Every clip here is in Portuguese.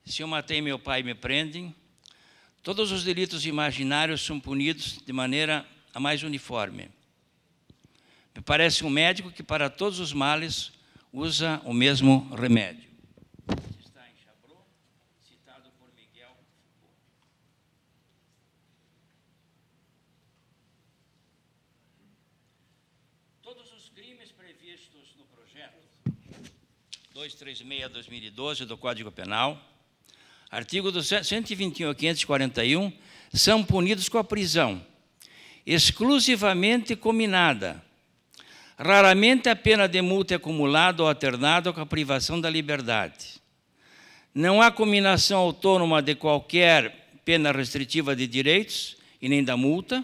Se eu matei meu pai, me prendem. Todos os delitos imaginários são punidos de maneira a mais uniforme. Me parece um médico que para todos os males usa o mesmo remédio. Está em Chabrol, citado por Miguel Foucault. Todos os crimes previstos no projeto 236/2012 do Código Penal, artigo 121 a 541, são punidos com a prisão, exclusivamente cominada. Raramente a pena de multa é acumulada ou alternada com a privação da liberdade. Não há cominação autônoma de qualquer pena restritiva de direitos e nem da multa,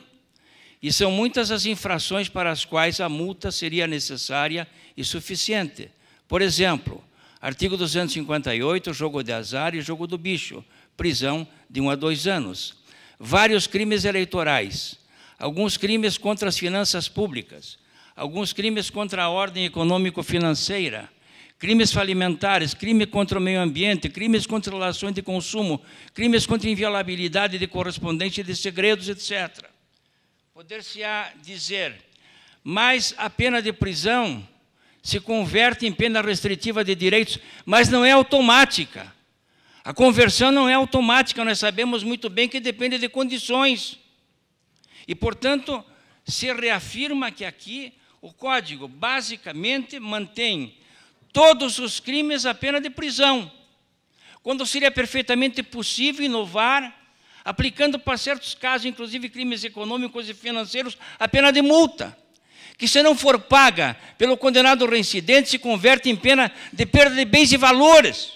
e são muitas as infrações para as quais a multa seria necessária e suficiente. Por exemplo, artigo 258, jogo de azar e jogo do bicho, prisão de 1 a 2 anos. Vários crimes eleitorais, alguns crimes contra as finanças públicas, alguns crimes contra a ordem econômico-financeira, crimes falimentares, crime contra o meio ambiente, crimes contra relações de consumo, crimes contra inviolabilidade de correspondência de segredos, etc. Poder-se-á dizer, mas a pena de prisão se converte em pena restritiva de direitos, mas não é automática. A conversão não é automática, nós sabemos muito bem que depende de condições. E, portanto, se reafirma que aqui o Código basicamente mantém todos os crimes a pena de prisão, quando seria perfeitamente possível inovar, aplicando para certos casos, inclusive crimes econômicos e financeiros, a pena de multa, que se não for paga pelo condenado reincidente, se converte em pena de perda de bens e valores.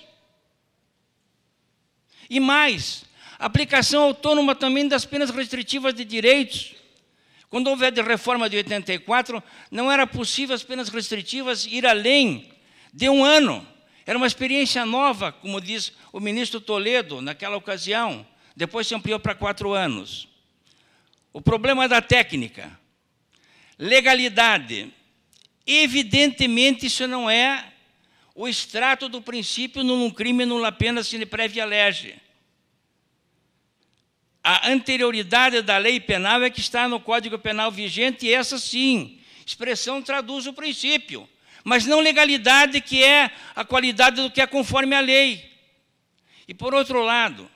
E mais, aplicação autônoma também das penas restritivas de direitos. Quando houve a reforma de 84, não era possível as penas restritivas ir além de 1 ano. Era uma experiência nova, como diz o ministro Toledo, naquela ocasião. Depois se ampliou para 4 anos. O problema da técnica. Legalidade. Evidentemente, isso não é o extrato do princípio num crime nulla pena sine previa lege. A anterioridade da lei penal é que está no Código Penal vigente, e essa sim, expressão traduz o princípio, mas não legalidade, que é a qualidade do que é conforme a lei. E, por outro lado,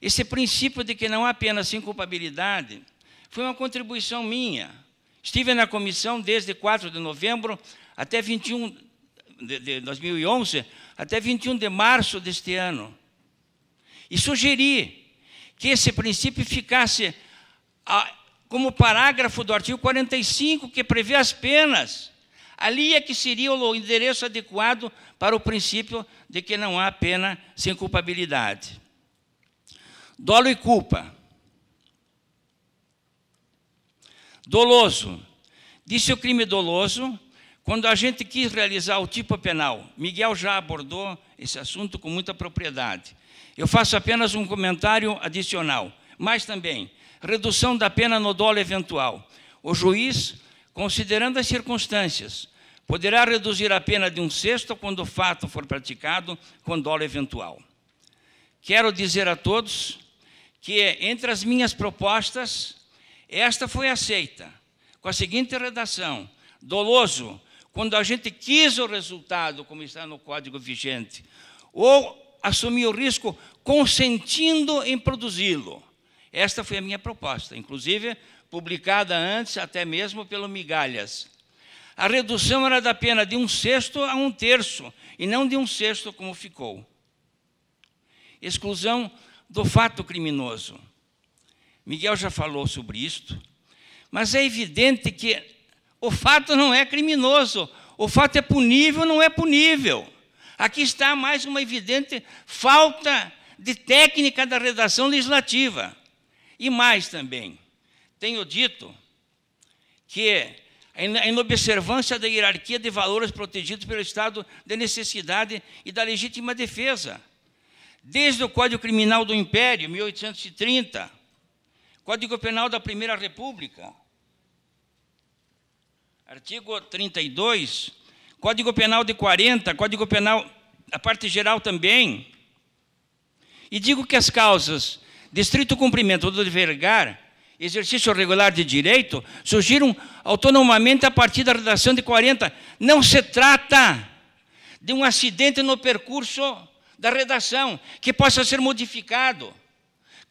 esse princípio de que não há pena sem culpabilidade foi uma contribuição minha. Estive na comissão desde 4 de novembro até 21 de 2011, até 21 de março deste ano. E sugeri que esse princípio ficasse como parágrafo do artigo 45, que prevê as penas. Ali é que seria o endereço adequado para o princípio de que não há pena sem culpabilidade. Dolo e culpa. Doloso. Disse o crime doloso quando a gente quis realizar o tipo penal. Miguel já abordou esse assunto com muita propriedade. Eu faço apenas um comentário adicional. Mas também, redução da pena no dolo eventual. O juiz, considerando as circunstâncias, poderá reduzir a pena de 1/6 quando o fato for praticado com dolo eventual. Quero dizer a todos que, entre as minhas propostas, esta foi aceita, com a seguinte redação: doloso, quando a gente quis o resultado, como está no Código vigente, ou assumir o risco consentindo em produzi-lo. Esta foi a minha proposta, inclusive publicada antes até mesmo pelo Migalhas. A redução era da pena de 1/6 a 1/3, e não de 1/6 como ficou. Exclusão do fato criminoso. Miguel já falou sobre isto, mas é evidente que o fato não é criminoso, o fato é punível, não é punível. Aqui está mais uma evidente falta de técnica da redação legislativa. E mais também, tenho dito que, a inobservância da hierarquia de valores protegidos pelo estado de necessidade e da legítima defesa, desde o Código Criminal do Império, 1830, Código Penal da Primeira República, artigo 32, Código Penal de 40, Código Penal, a parte geral também, E digo que as causas de estrito cumprimento do dever legal, exercício regular de direito, surgiram autonomamente a partir da redação de 40. Não se trata de um acidente no percurso da redação, que possa ser modificado.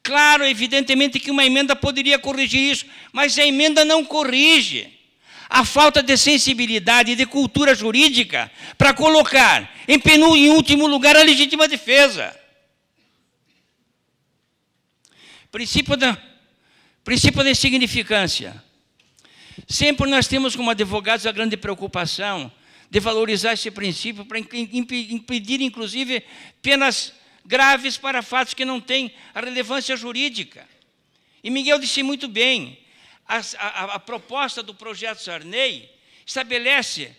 Claro, evidentemente que uma emenda poderia corrigir isso, mas a emenda não corrige a falta de sensibilidade e de cultura jurídica para colocar em último lugar a legítima defesa. Princípio da insignificância. Sempre nós temos como advogados a grande preocupação de valorizar esse princípio para impedir, inclusive, penas graves para fatos que não têm a relevância jurídica. E Miguel disse muito bem, a proposta do projeto Sarney estabelece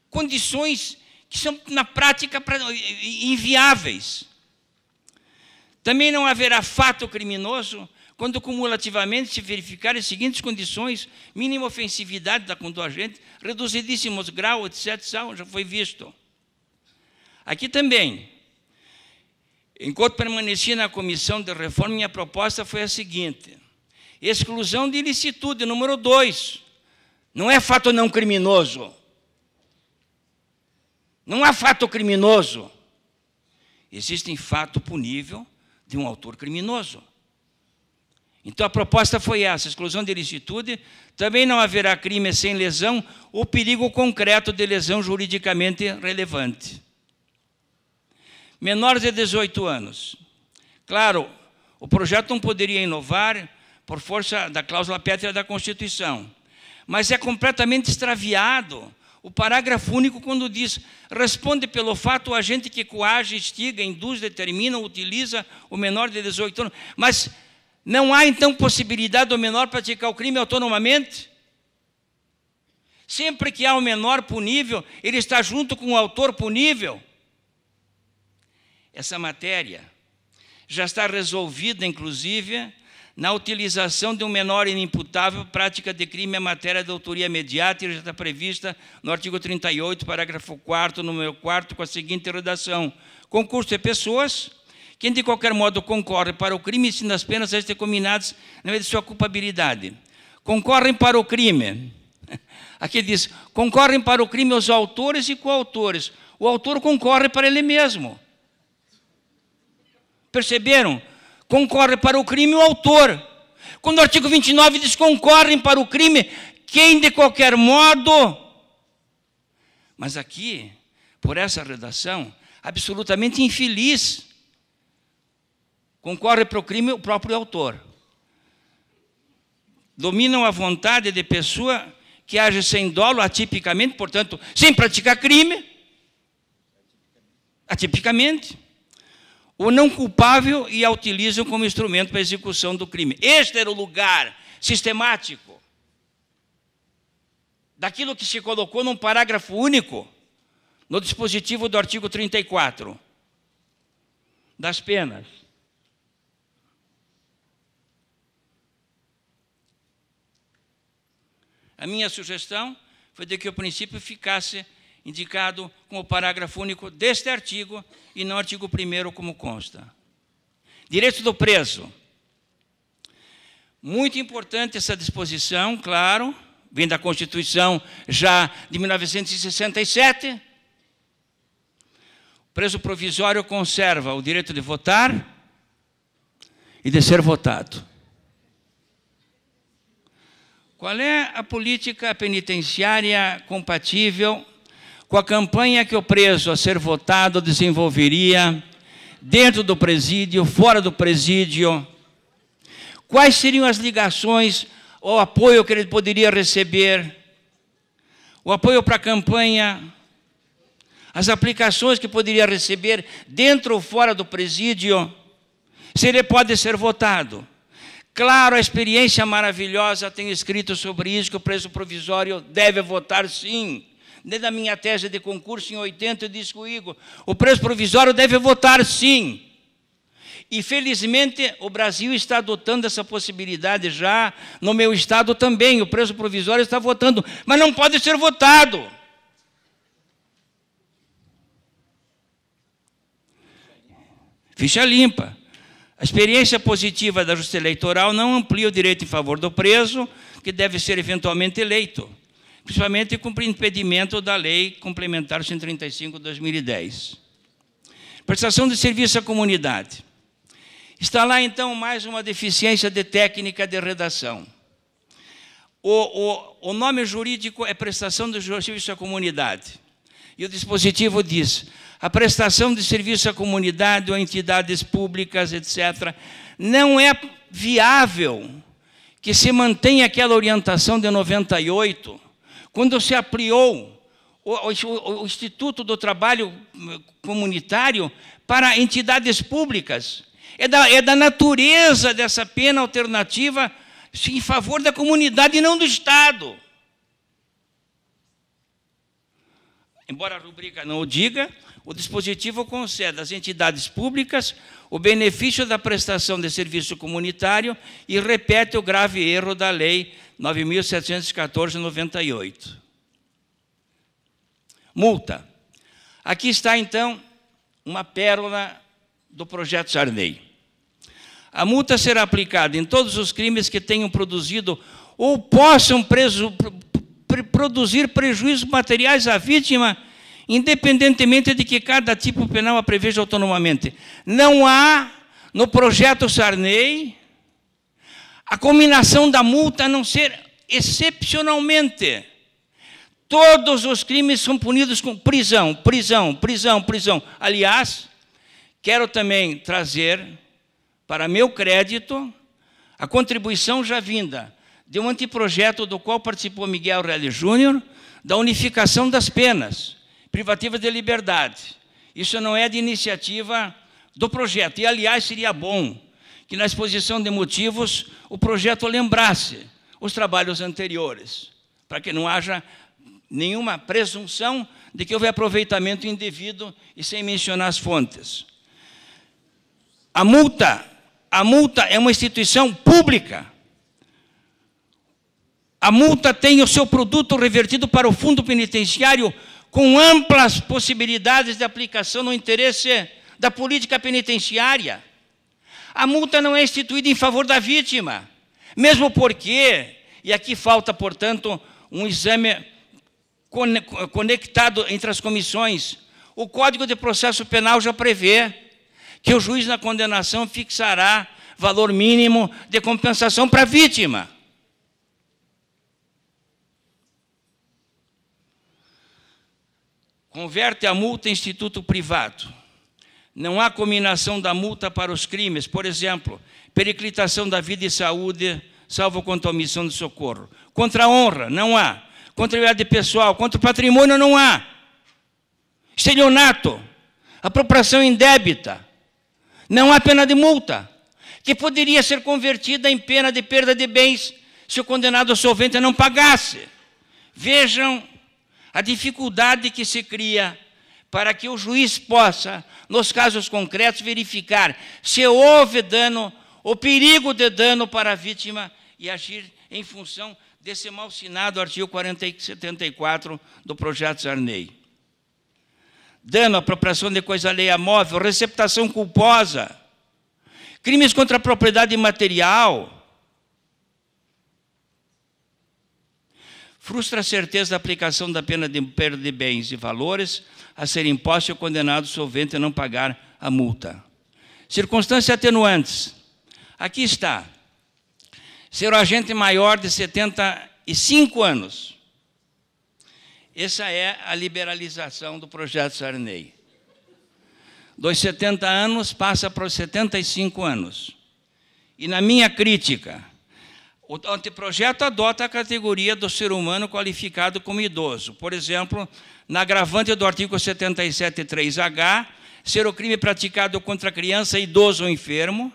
condições que são, na prática, inviáveis. Também não haverá fato criminoso quando cumulativamente se verificarem as seguintes condições: mínima ofensividade da conduta agente, reduzidíssimos grau, etc., já foi visto. Aqui também, enquanto permanecia na comissão de reforma, minha proposta foi a seguinte: exclusão de ilicitude, número 2. Não é fato não criminoso. Não há fato criminoso. Existe fato punível de um autor criminoso. Então, a proposta foi essa: exclusão de ilicitude. Também não haverá crime sem lesão ou perigo concreto de lesão juridicamente relevante. Menores de 18 anos. Claro, o projeto não poderia inovar por força da cláusula pétrea da Constituição, mas é completamente extraviado o parágrafo único quando diz: responde pelo fato o agente que coage, instiga, induz, determina, utiliza o menor de 18 anos. Mas não há, então, possibilidade do menor praticar o crime autonomamente? Sempre que há o menor punível, ele está junto com o autor punível? Essa matéria já está resolvida, inclusive, na utilização de um menor inimputável, prática de crime em matéria de autoria imediata, e já está prevista no artigo 38, parágrafo 4º, número 4º, com a seguinte redação: concurso de pessoas, quem de qualquer modo concorre para o crime, sendo as penas determinadas na medida de sua culpabilidade. Concorrem para o crime. Aqui diz: concorrem para o crime os autores e coautores. O autor concorre para ele mesmo. Perceberam? Concorre para o crime o autor. Quando o artigo 29 diz: concorrem para o crime quem de qualquer modo. Mas aqui, por essa redação absolutamente infeliz, concorre para o crime o próprio autor. Dominam a vontade de pessoa que age sem dolo, atipicamente, portanto, sem praticar crime, atipicamente, o não culpável, e a utilizam como instrumento para a execução do crime. Este era o lugar sistemático daquilo que se colocou num parágrafo único no dispositivo do artigo 34 das penas. A minha sugestão foi de que o princípio ficasse indicado com o parágrafo único deste artigo e não artigo 1º, como consta. Direito do preso. Muito importante essa disposição, claro, vem da Constituição já de 1967. O preso provisório conserva o direito de votar e de ser votado. Qual é a política penitenciária compatível com a campanha que o preso a ser votado desenvolveria dentro do presídio, fora do presídio? Quais seriam as ligações ou apoio que ele poderia receber? O apoio para a campanha, as aplicações que poderia receber dentro ou fora do presídio, se ele pode ser votado. Claro, a experiência maravilhosa tem escrito sobre isso, que o preso provisório deve votar, sim. Desde a minha tese de concurso em 80, eu disse comigo: o preso provisório deve votar, sim. E, felizmente, o Brasil está adotando essa possibilidade já. No meu estado também, o preso provisório está votando, mas não pode ser votado. Ficha limpa. A experiência positiva da justiça eleitoral não amplia o direito em favor do preso, que deve ser eventualmente eleito, principalmente com o impedimento da Lei Complementar 135 de 2010. Prestação de serviço à comunidade. Está lá, então, mais uma deficiência de técnica de redação. O nome jurídico é prestação de serviço à comunidade. E o dispositivo diz: a prestação de serviço à comunidade ou entidades públicas, etc., não é viável que se mantenha aquela orientação de 98, quando se ampliou o Instituto do Trabalho Comunitário para entidades públicas. É da natureza dessa pena alternativa em favor da comunidade e não do Estado. Embora a rubrica não o diga, o dispositivo concede às entidades públicas o benefício da prestação de serviço comunitário e repete o grave erro da Lei 9.714/98. Multa. Aqui está, então, uma pérola do projeto Sarney. A multa será aplicada em todos os crimes que tenham produzido ou possam produzir prejuízos materiais à vítima, independentemente de que cada tipo penal a preveja autonomamente. Não há, no projeto Sarney, a combinação da multa a não ser excepcionalmente. Todos os crimes são punidos com prisão, prisão, prisão, prisão. Aliás, quero também trazer para meu crédito a contribuição já vinda de um anteprojeto do qual participou Miguel Reale Júnior, da unificação das penas privativas de liberdade. Isso não é de iniciativa do projeto. E, aliás, seria bom que, na exposição de motivos, o projeto lembrasse os trabalhos anteriores, para que não haja nenhuma presunção de que houve aproveitamento indevido e sem mencionar as fontes. A multa é uma instituição pública. A multa tem o seu produto revertido para o fundo penitenciário com amplas possibilidades de aplicação no interesse da política penitenciária. A multa não é instituída em favor da vítima, mesmo porque, e aqui falta, portanto, um exame conectado entre as comissões, o Código de Processo Penal já prevê que o juiz na condenação fixará valor mínimo de compensação para a vítima. Converte a multa em instituto privado. Não há cominação da multa para os crimes, por exemplo, periclitação da vida e saúde, salvo contra a omissão de socorro. Contra a honra, não há. Contra a liberdade pessoal, contra o patrimônio, não há. Estelionato, apropriação indébita, não há pena de multa, que poderia ser convertida em pena de perda de bens se o condenado solvente não pagasse. Vejam a dificuldade que se cria para que o juiz possa, nos casos concretos, verificar se houve dano, ou perigo de dano para a vítima e agir em função desse mal-sinado artigo 4074 do projeto Sarney. Dano, apropriação de coisa alheia móvel, receptação culposa, crimes contra a propriedade imaterial, frustra a certeza da aplicação da pena de perda de bens e valores a ser imposta e o condenado solvente a não pagar a multa. Circunstâncias atenuantes. Aqui está. Ser o agente maior de 75 anos. Essa é a liberalização do projeto Sarney. Dos 70 anos passa para os 75 anos. E na minha crítica, o anteprojeto adota a categoria do ser humano qualificado como idoso. Por exemplo, na agravante do artigo 77.3h, ser o crime praticado contra criança, idoso ou enfermo,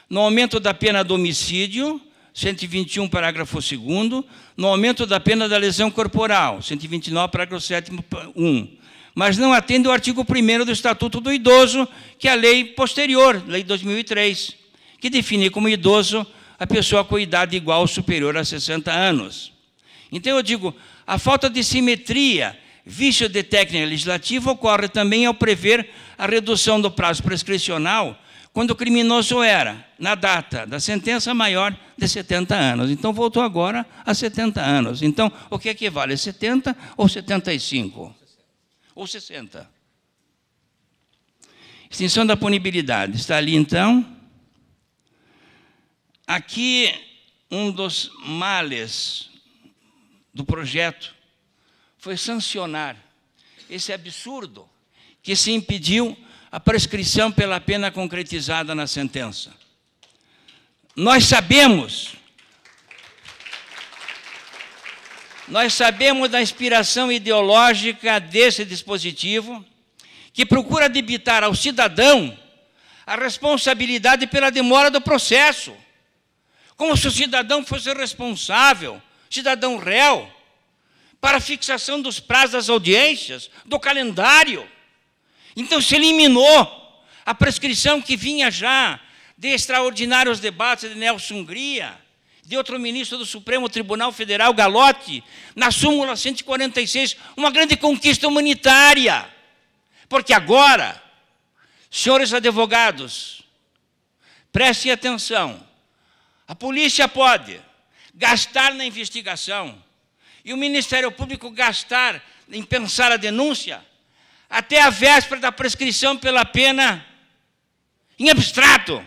no aumento da pena do homicídio, 121, parágrafo 2º, no aumento da pena da lesão corporal, 129, parágrafo 7º, 1. Mas não atende o artigo 1º do Estatuto do Idoso, que é a lei posterior, lei 2003, que define como idoso a pessoa com idade igual ou superior a 60 anos. Então eu digo, a falta de simetria vício de técnica legislativa ocorre também ao prever a redução do prazo prescricional quando o criminoso era, na data da sentença, maior de 70 anos. Então, voltou agora a 70 anos. Então, o que equivale? 70 ou 75? Ou 60? Extinção da punibilidade. Está ali, então. Aqui, um dos males do projeto foi sancionar esse absurdo que se impediu a prescrição pela pena concretizada na sentença. Nós sabemos da inspiração ideológica desse dispositivo, que procura debitar ao cidadão a responsabilidade pela demora do processo, como se o cidadão fosse responsável, cidadão réu, para a fixação dos prazos das audiências, do calendário. Então, se eliminou a prescrição que vinha já de extraordinários debates de Nelson Hungria, de outro ministro do Supremo Tribunal Federal, Galotti, na súmula 146, uma grande conquista humanitária. Porque agora, senhores advogados, prestem atenção, a polícia pode gastar na investigação e o Ministério Público gastar em pensar a denúncia até a véspera da prescrição pela pena em abstrato.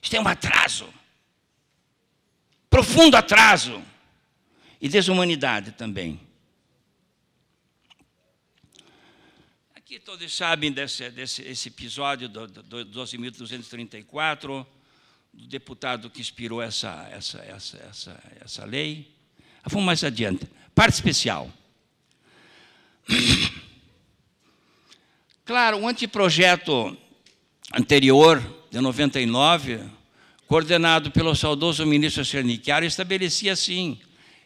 Isto é um atraso, profundo atraso, e desumanidade também. Aqui todos sabem desse episódio do 12.234, do deputado que inspirou essa lei. Vamos mais adiante. Parte especial. Claro, o anteprojeto anterior, de 99, coordenado pelo saudoso ministro Sernichiara, estabelecia, assim,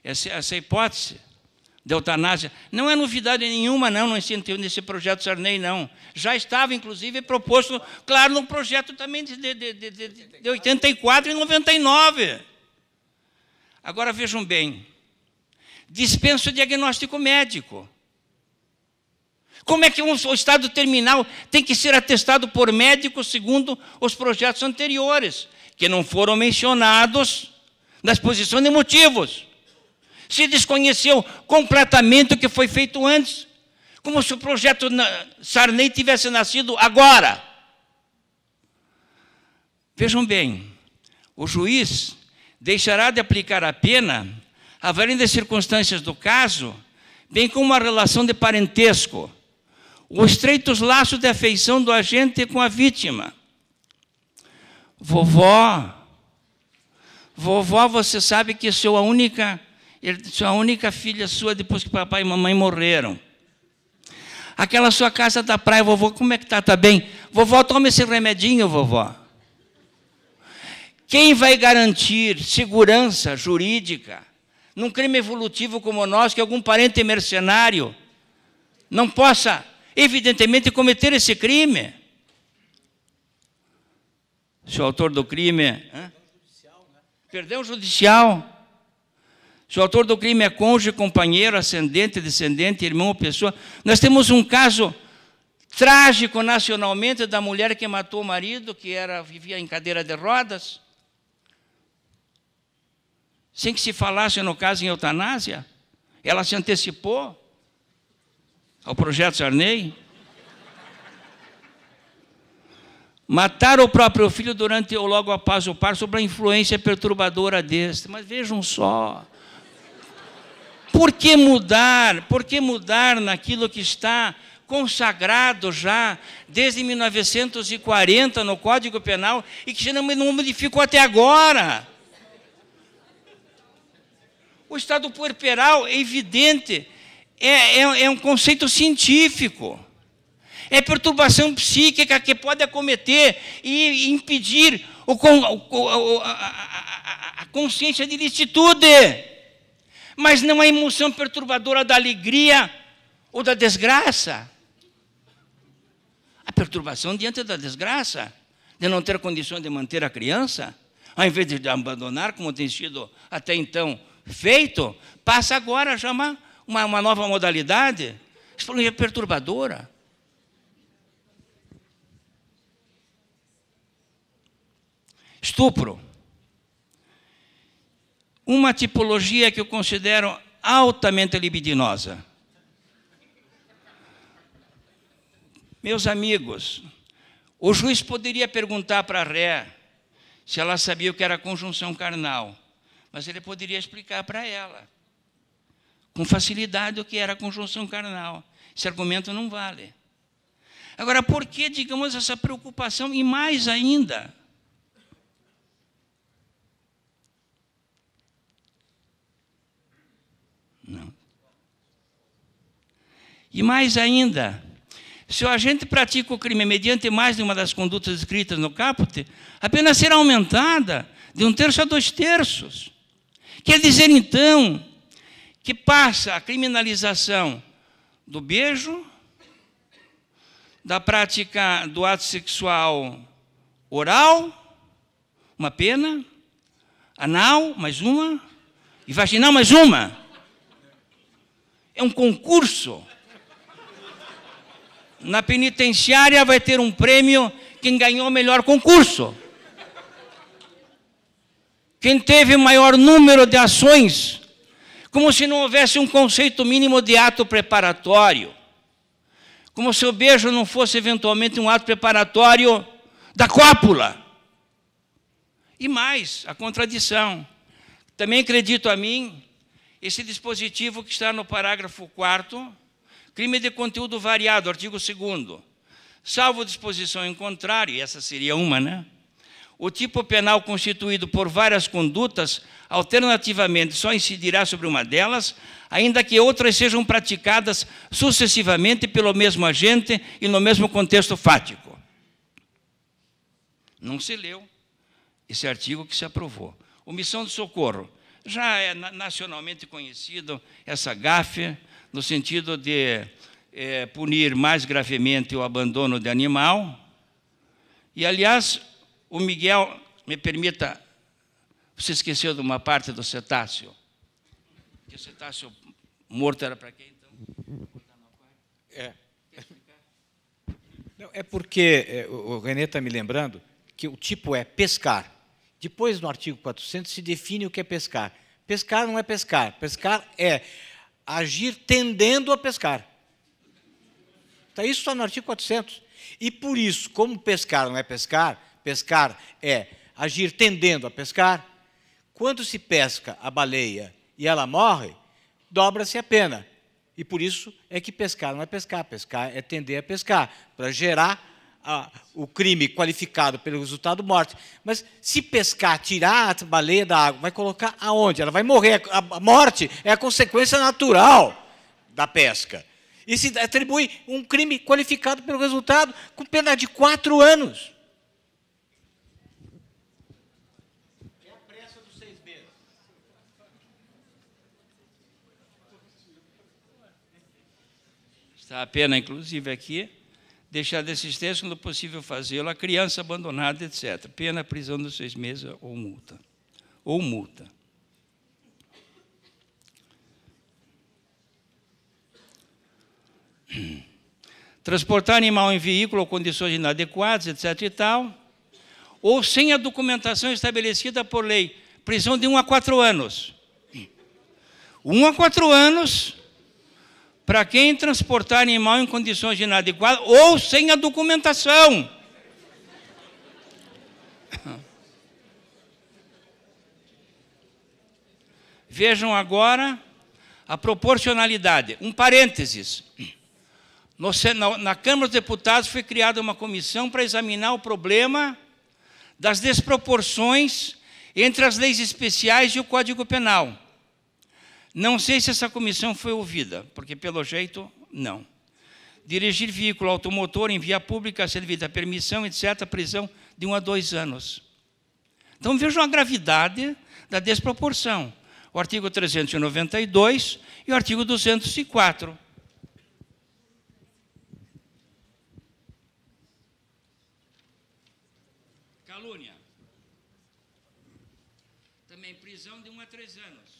essa hipótese de eutanásia. Não é novidade nenhuma, não, nesse projeto Sarney, não. Já estava, inclusive, proposto, claro, no projeto também de 84 e 99. Agora, vejam bem, dispensa o diagnóstico médico. Como é que o estado terminal tem que ser atestado por médicos segundo os projetos anteriores, que não foram mencionados na exposição de motivos? Se desconheceu completamente o que foi feito antes, como se o projeto Sarney tivesse nascido agora. Vejam bem, o juiz deixará de aplicar a pena, avaliando as circunstâncias do caso, bem como uma relação de parentesco, os estreitos laços de afeição do agente com a vítima. Vovó, você sabe que sou a única filha sua depois que papai e mamãe morreram. Aquela sua casa da praia, vovó, como é que está? Está bem? Vovó, toma esse remedinho, vovó. Quem vai garantir segurança jurídica num crime evolutivo como o nosso, que algum parente mercenário não possa, evidentemente, cometer esse crime? Se o autor do crime... Perdão judicial. Se o autor do crime é cônjuge, companheiro, ascendente, descendente, irmão ou pessoa. Nós temos um caso trágico nacionalmente da mulher que matou o marido, que vivia em cadeira de rodas, sem que se falasse no caso em eutanásia. Ela se antecipou ao projeto Sarney. Matar o próprio filho durante ou logo após o parto sob a influência perturbadora deste. Mas vejam só, por que mudar? Por que mudar naquilo que está consagrado já desde 1940 no Código Penal e que não modificou até agora? O estado puerperal é evidente, é um conceito científico. É perturbação psíquica que pode acometer e impedir a consciência de licitude. Mas não a emoção perturbadora da alegria ou da desgraça. A perturbação diante da desgraça, de não ter condição de manter a criança, ao invés de abandonar, como tem sido até então feito, passa agora a chamar uma nova modalidade, exploração é perturbadora. Estupro. Uma tipologia que eu considero altamente libidinosa. Meus amigos, o juiz poderia perguntar para a ré se ela sabia o que era conjunção carnal, mas ele poderia explicar para ela, com facilidade, o que era conjunção carnal. Esse argumento não vale. Agora, por que, digamos, essa preocupação? E mais ainda, não. E mais ainda, se o agente pratica o crime mediante mais de uma das condutas descritas no caput, a pena será aumentada de 1/3 a 2/3. Quer dizer, então, que passa a criminalização do beijo, da prática do ato sexual oral, uma pena, anal, mais uma, e vaginal, mais uma. É um concurso. Na penitenciária vai ter um prêmio quem ganhou o melhor concurso. Quem teve o maior número de ações, como se não houvesse um conceito mínimo de ato preparatório. Como se o beijo não fosse eventualmente um ato preparatório da cópula. E mais, a contradição. Também acredito a mim, esse dispositivo que está no parágrafo 4º, crime de conteúdo variado, artigo 2º. Salvo disposição em contrário, e essa seria uma, né? O tipo penal constituído por várias condutas, alternativamente, só incidirá sobre uma delas, ainda que outras sejam praticadas sucessivamente pelo mesmo agente e no mesmo contexto fático. Não se leu esse artigo que se aprovou. Omissão de socorro. Já é nacionalmente conhecido essa gafe, no sentido de punir mais gravemente o abandono de animal. E, aliás, o Miguel, me permita, você esqueceu de uma parte do cetáceo? Que o cetáceo morto era para quem, então? Não, é porque o René está me lembrando que o tipo é pescar. Depois, no artigo 400, se define o que é pescar. Pescar não é pescar. Pescar é agir tendendo a pescar. Então, isso está no artigo 400. E, por isso, como pescar não é pescar, pescar é agir tendendo a pescar, quando se pesca a baleia e ela morre, dobra-se a pena. E, por isso, é que pescar não é pescar. Pescar é tender a pescar, para gerar o crime qualificado pelo resultado morte. Mas se pescar, tirar a baleia da água, vai colocar aonde? Ela vai morrer. A morte é a consequência natural da pesca. E se atribui um crime qualificado pelo resultado com pena de 4 anos. É a pressa dos 6 meses. Está a pena, inclusive, aqui, deixar de existência quando possível fazê-lo a criança abandonada, etc. Pena, prisão de 6 meses ou multa. Ou multa. Transportar animal em veículo ou condições inadequadas, etc. e tal, ou sem a documentação estabelecida por lei. Prisão de 1 a 4 anos. 1 a 4 anos para quem transportar animal em condições inadequadas ou sem a documentação. Vejam agora a proporcionalidade. Um parênteses. Na Câmara dos Deputados foi criada uma comissão para examinar o problema das desproporções entre as leis especiais e o Código Penal. Não sei se essa comissão foi ouvida, porque, pelo jeito, não. Dirigir veículo automotor em via pública sem devida permissão, etc., prisão de 1 a 2 anos. Então, vejam a gravidade da desproporção. O artigo 392 e o artigo 204. Calúnia. Também prisão de 1 a 3 anos.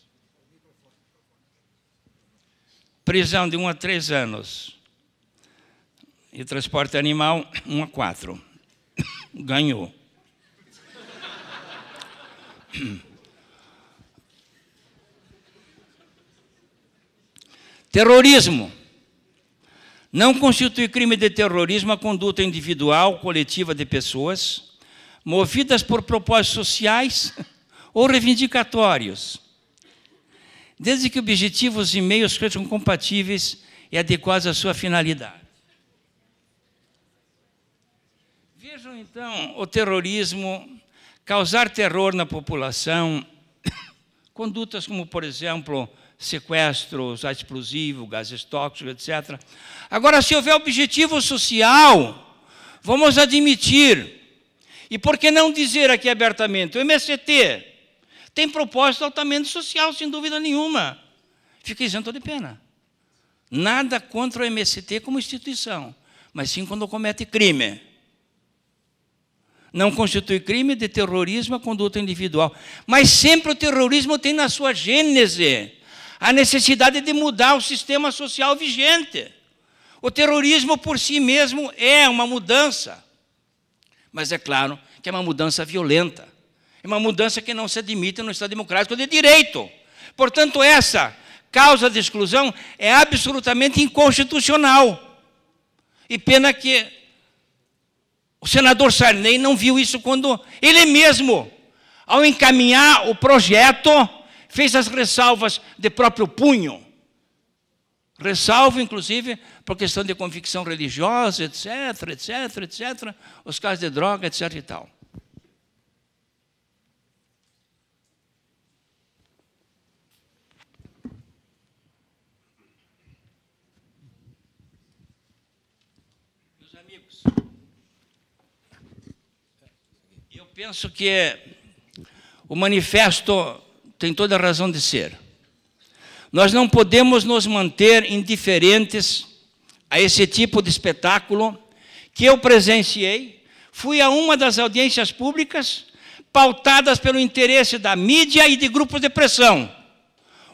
prisão de 1 a 3 anos. E transporte animal, 1 a 4. Ganhou. Terrorismo. Não constitui crime de terrorismo a conduta individual, coletiva de pessoas, movidas por propósitos sociais ou reivindicatórios, desde que objetivos e meios sejam compatíveis e adequados à sua finalidade. Vejam, então, o terrorismo, causar terror na população, condutas como, por exemplo, sequestros, explosivo, gases tóxicos, etc. Agora, se houver objetivo social, vamos admitir, e por que não dizer aqui abertamente, o MST tem propósito altamente social, sem dúvida nenhuma. Fica isento de pena. Nada contra o MST como instituição, mas sim quando comete crime. Não constitui crime de terrorismo a conduta individual. Mas sempre o terrorismo tem na sua gênese a necessidade de mudar o sistema social vigente. O terrorismo por si mesmo é uma mudança. Mas é claro que é uma mudança violenta. É uma mudança que não se admite no Estado Democrático de Direito. Portanto, essa causa de exclusão é absolutamente inconstitucional. E pena que o senador Sarney não viu isso quando ele mesmo, ao encaminhar o projeto, fez as ressalvas de próprio punho. Ressalvo, inclusive, por questão de convicção religiosa, etc., etc., etc., os casos de droga, etc. e tal. Meus amigos, eu penso que o manifesto tem toda a razão de ser. Nós não podemos nos manter indiferentes a esse tipo de espetáculo que eu presenciei. Fui a uma das audiências públicas pautadas pelo interesse da mídia e de grupos de pressão,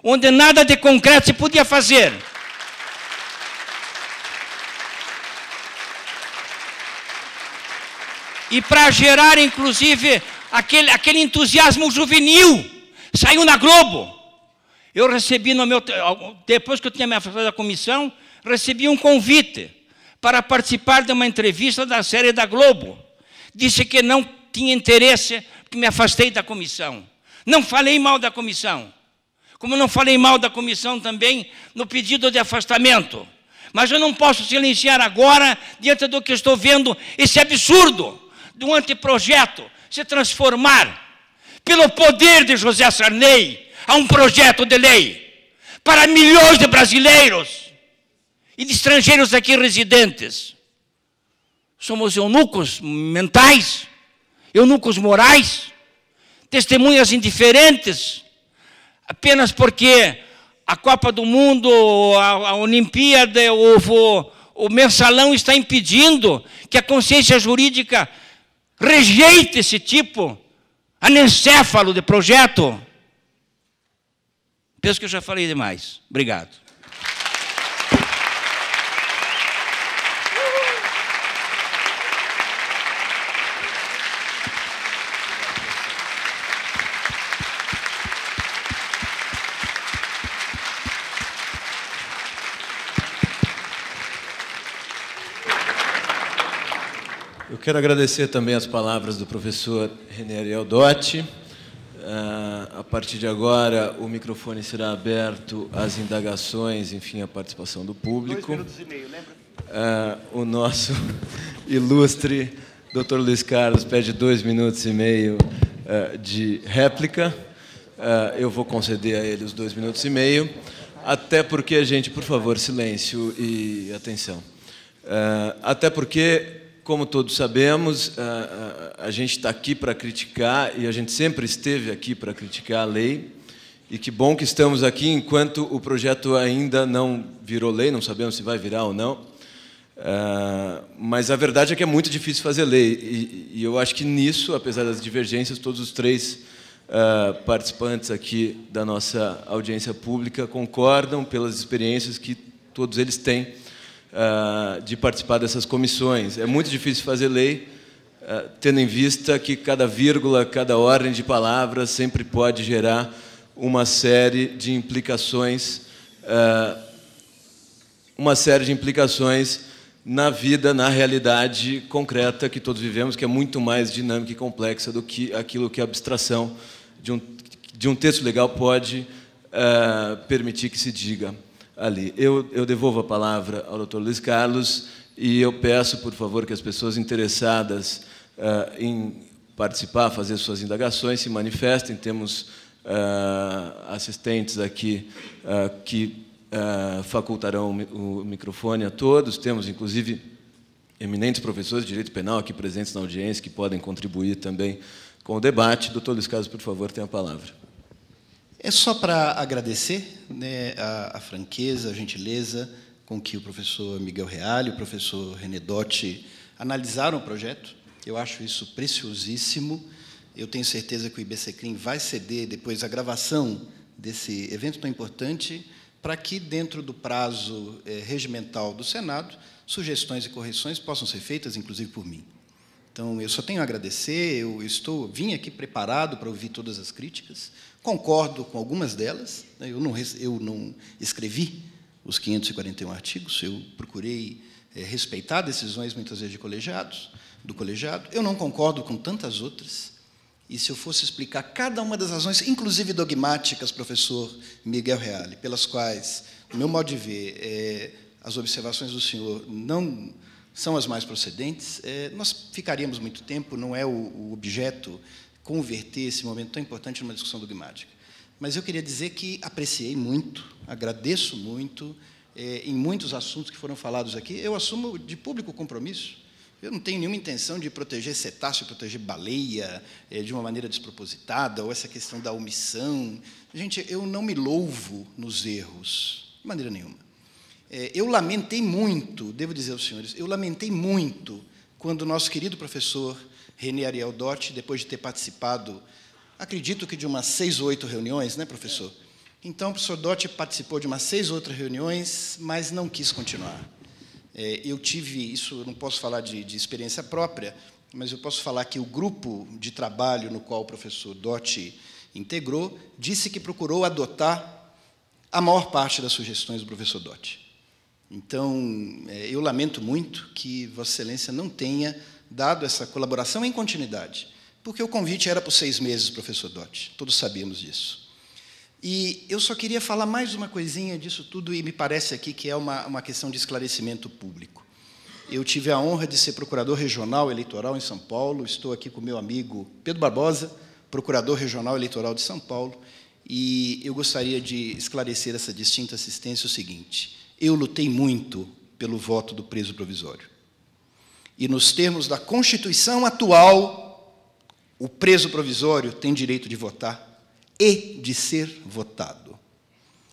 onde nada de concreto se podia fazer. E para gerar, inclusive, aquele entusiasmo juvenil, saiu na Globo. Eu recebi, depois que eu tinha me afastado da comissão, recebi um convite para participar de uma entrevista da série da Globo. Disse que não tinha interesse, porque me afastei da comissão. Não falei mal da comissão. Como não falei mal da comissão também no pedido de afastamento. Mas eu não posso silenciar agora, diante do que estou vendo, esse absurdo de um anteprojeto se transformar, pelo poder de José Sarney, a um projeto de lei para milhões de brasileiros e de estrangeiros aqui residentes. Somos eunucos mentais, eunucos morais, testemunhas indiferentes, apenas porque a Copa do Mundo, a Olimpíada, o mensalão está impedindo que a consciência jurídica rejeite esse tipo anencéfalo de projeto. Penso que eu já falei demais. Obrigado. Eu quero agradecer também as palavras do professor René Ariel Dotti. A partir de agora, o microfone será aberto às indagações, enfim, à participação do público. 2 minutos e meio, lembra? O nosso ilustre Dr. Luiz Carlos pede 2 minutos e meio de réplica. Eu vou conceder a ele os 2 minutos e meio, até porque a gente, por favor, silêncio e atenção. Até porque, como todos sabemos, a gente está aqui para criticar, e a gente sempre esteve aqui para criticar a lei, e que bom que estamos aqui enquanto o projeto ainda não virou lei, não sabemos se vai virar ou não, mas a verdade é que é muito difícil fazer lei, e eu acho que nisso, apesar das divergências, todos os 3 participantes aqui da nossa audiência pública concordam pelas experiências que todos eles têm de participar dessas comissões. É muito difícil fazer lei, tendo em vista que cada vírgula, cada ordem de palavras sempre pode gerar uma série de implicações, na vida, na realidade concreta que todos vivemos, que é muito mais dinâmica e complexa do que aquilo que a abstração de um texto legal pode permitir que se diga ali. Eu devolvo a palavra ao Dr. Luiz Carlos e eu peço, por favor, que as pessoas interessadas em participar, fazer suas indagações, se manifestem. Temos assistentes aqui que facultarão o microfone a todos. Temos, inclusive, eminentes professores de direito penal aqui presentes na audiência que podem contribuir também com o debate. Doutor Luiz Carlos, por favor, tenha a palavra. É só para agradecer, né, a franqueza, a gentileza com que o professor Miguel Reale e o professor René Dotti analisaram o projeto. Eu acho isso preciosíssimo. Eu tenho certeza que o IBCCRIM vai ceder depois a gravação desse evento tão importante, para que, dentro do prazo regimental do Senado, sugestões e correções possam ser feitas, inclusive por mim. Então, eu só tenho a agradecer, vim aqui preparado para ouvir todas as críticas, concordo com algumas delas, né, eu não escrevi os 541 artigos, eu procurei respeitar decisões, muitas vezes, do colegiado, eu não concordo com tantas outras, e se eu fosse explicar cada uma das razões, inclusive dogmáticas, professor Miguel Reale, pelas quais, no meu modo de ver, as observações do senhor não são as mais procedentes, nós ficaríamos muito tempo, não é o objeto converter esse momento tão importante numa discussão dogmática. Mas eu queria dizer que apreciei muito, agradeço muito, em muitos assuntos que foram falados aqui, eu assumo de público compromisso. Eu não tenho nenhuma intenção de proteger cetáceo, proteger baleia de uma maneira despropositada, ou essa questão da omissão. Gente, eu não me louvo nos erros, de maneira nenhuma. Eu lamentei muito, devo dizer aos senhores, eu lamentei muito quando o nosso querido professor René Ariel Dotti, depois de ter participado, acredito que de umas 6 ou 8 reuniões, né, professor? Então, o professor Dotti participou de umas 6 outras reuniões, mas não quis continuar. Eu tive, isso eu não posso falar de experiência própria, mas eu posso falar que o grupo de trabalho no qual o professor Dotti integrou disse que procurou adotar a maior parte das sugestões do professor Dotti. Então, eu lamento muito que Vossa Excelência não tenha dado essa colaboração em continuidade, porque o convite era por 6 meses, professor Dotti, todos sabíamos disso. E eu só queria falar mais uma coisinha disso tudo, e me parece aqui que é uma questão de esclarecimento público. Eu tive a honra de ser procurador regional eleitoral em São Paulo, estou aqui com o meu amigo Pedro Barbosa, procurador regional eleitoral de São Paulo, e eu gostaria de esclarecer essa distinta assistência o seguinte: eu lutei muito pelo voto do preso provisório. E, nos termos da Constituição atual, o preso provisório tem direito de votar e de ser votado.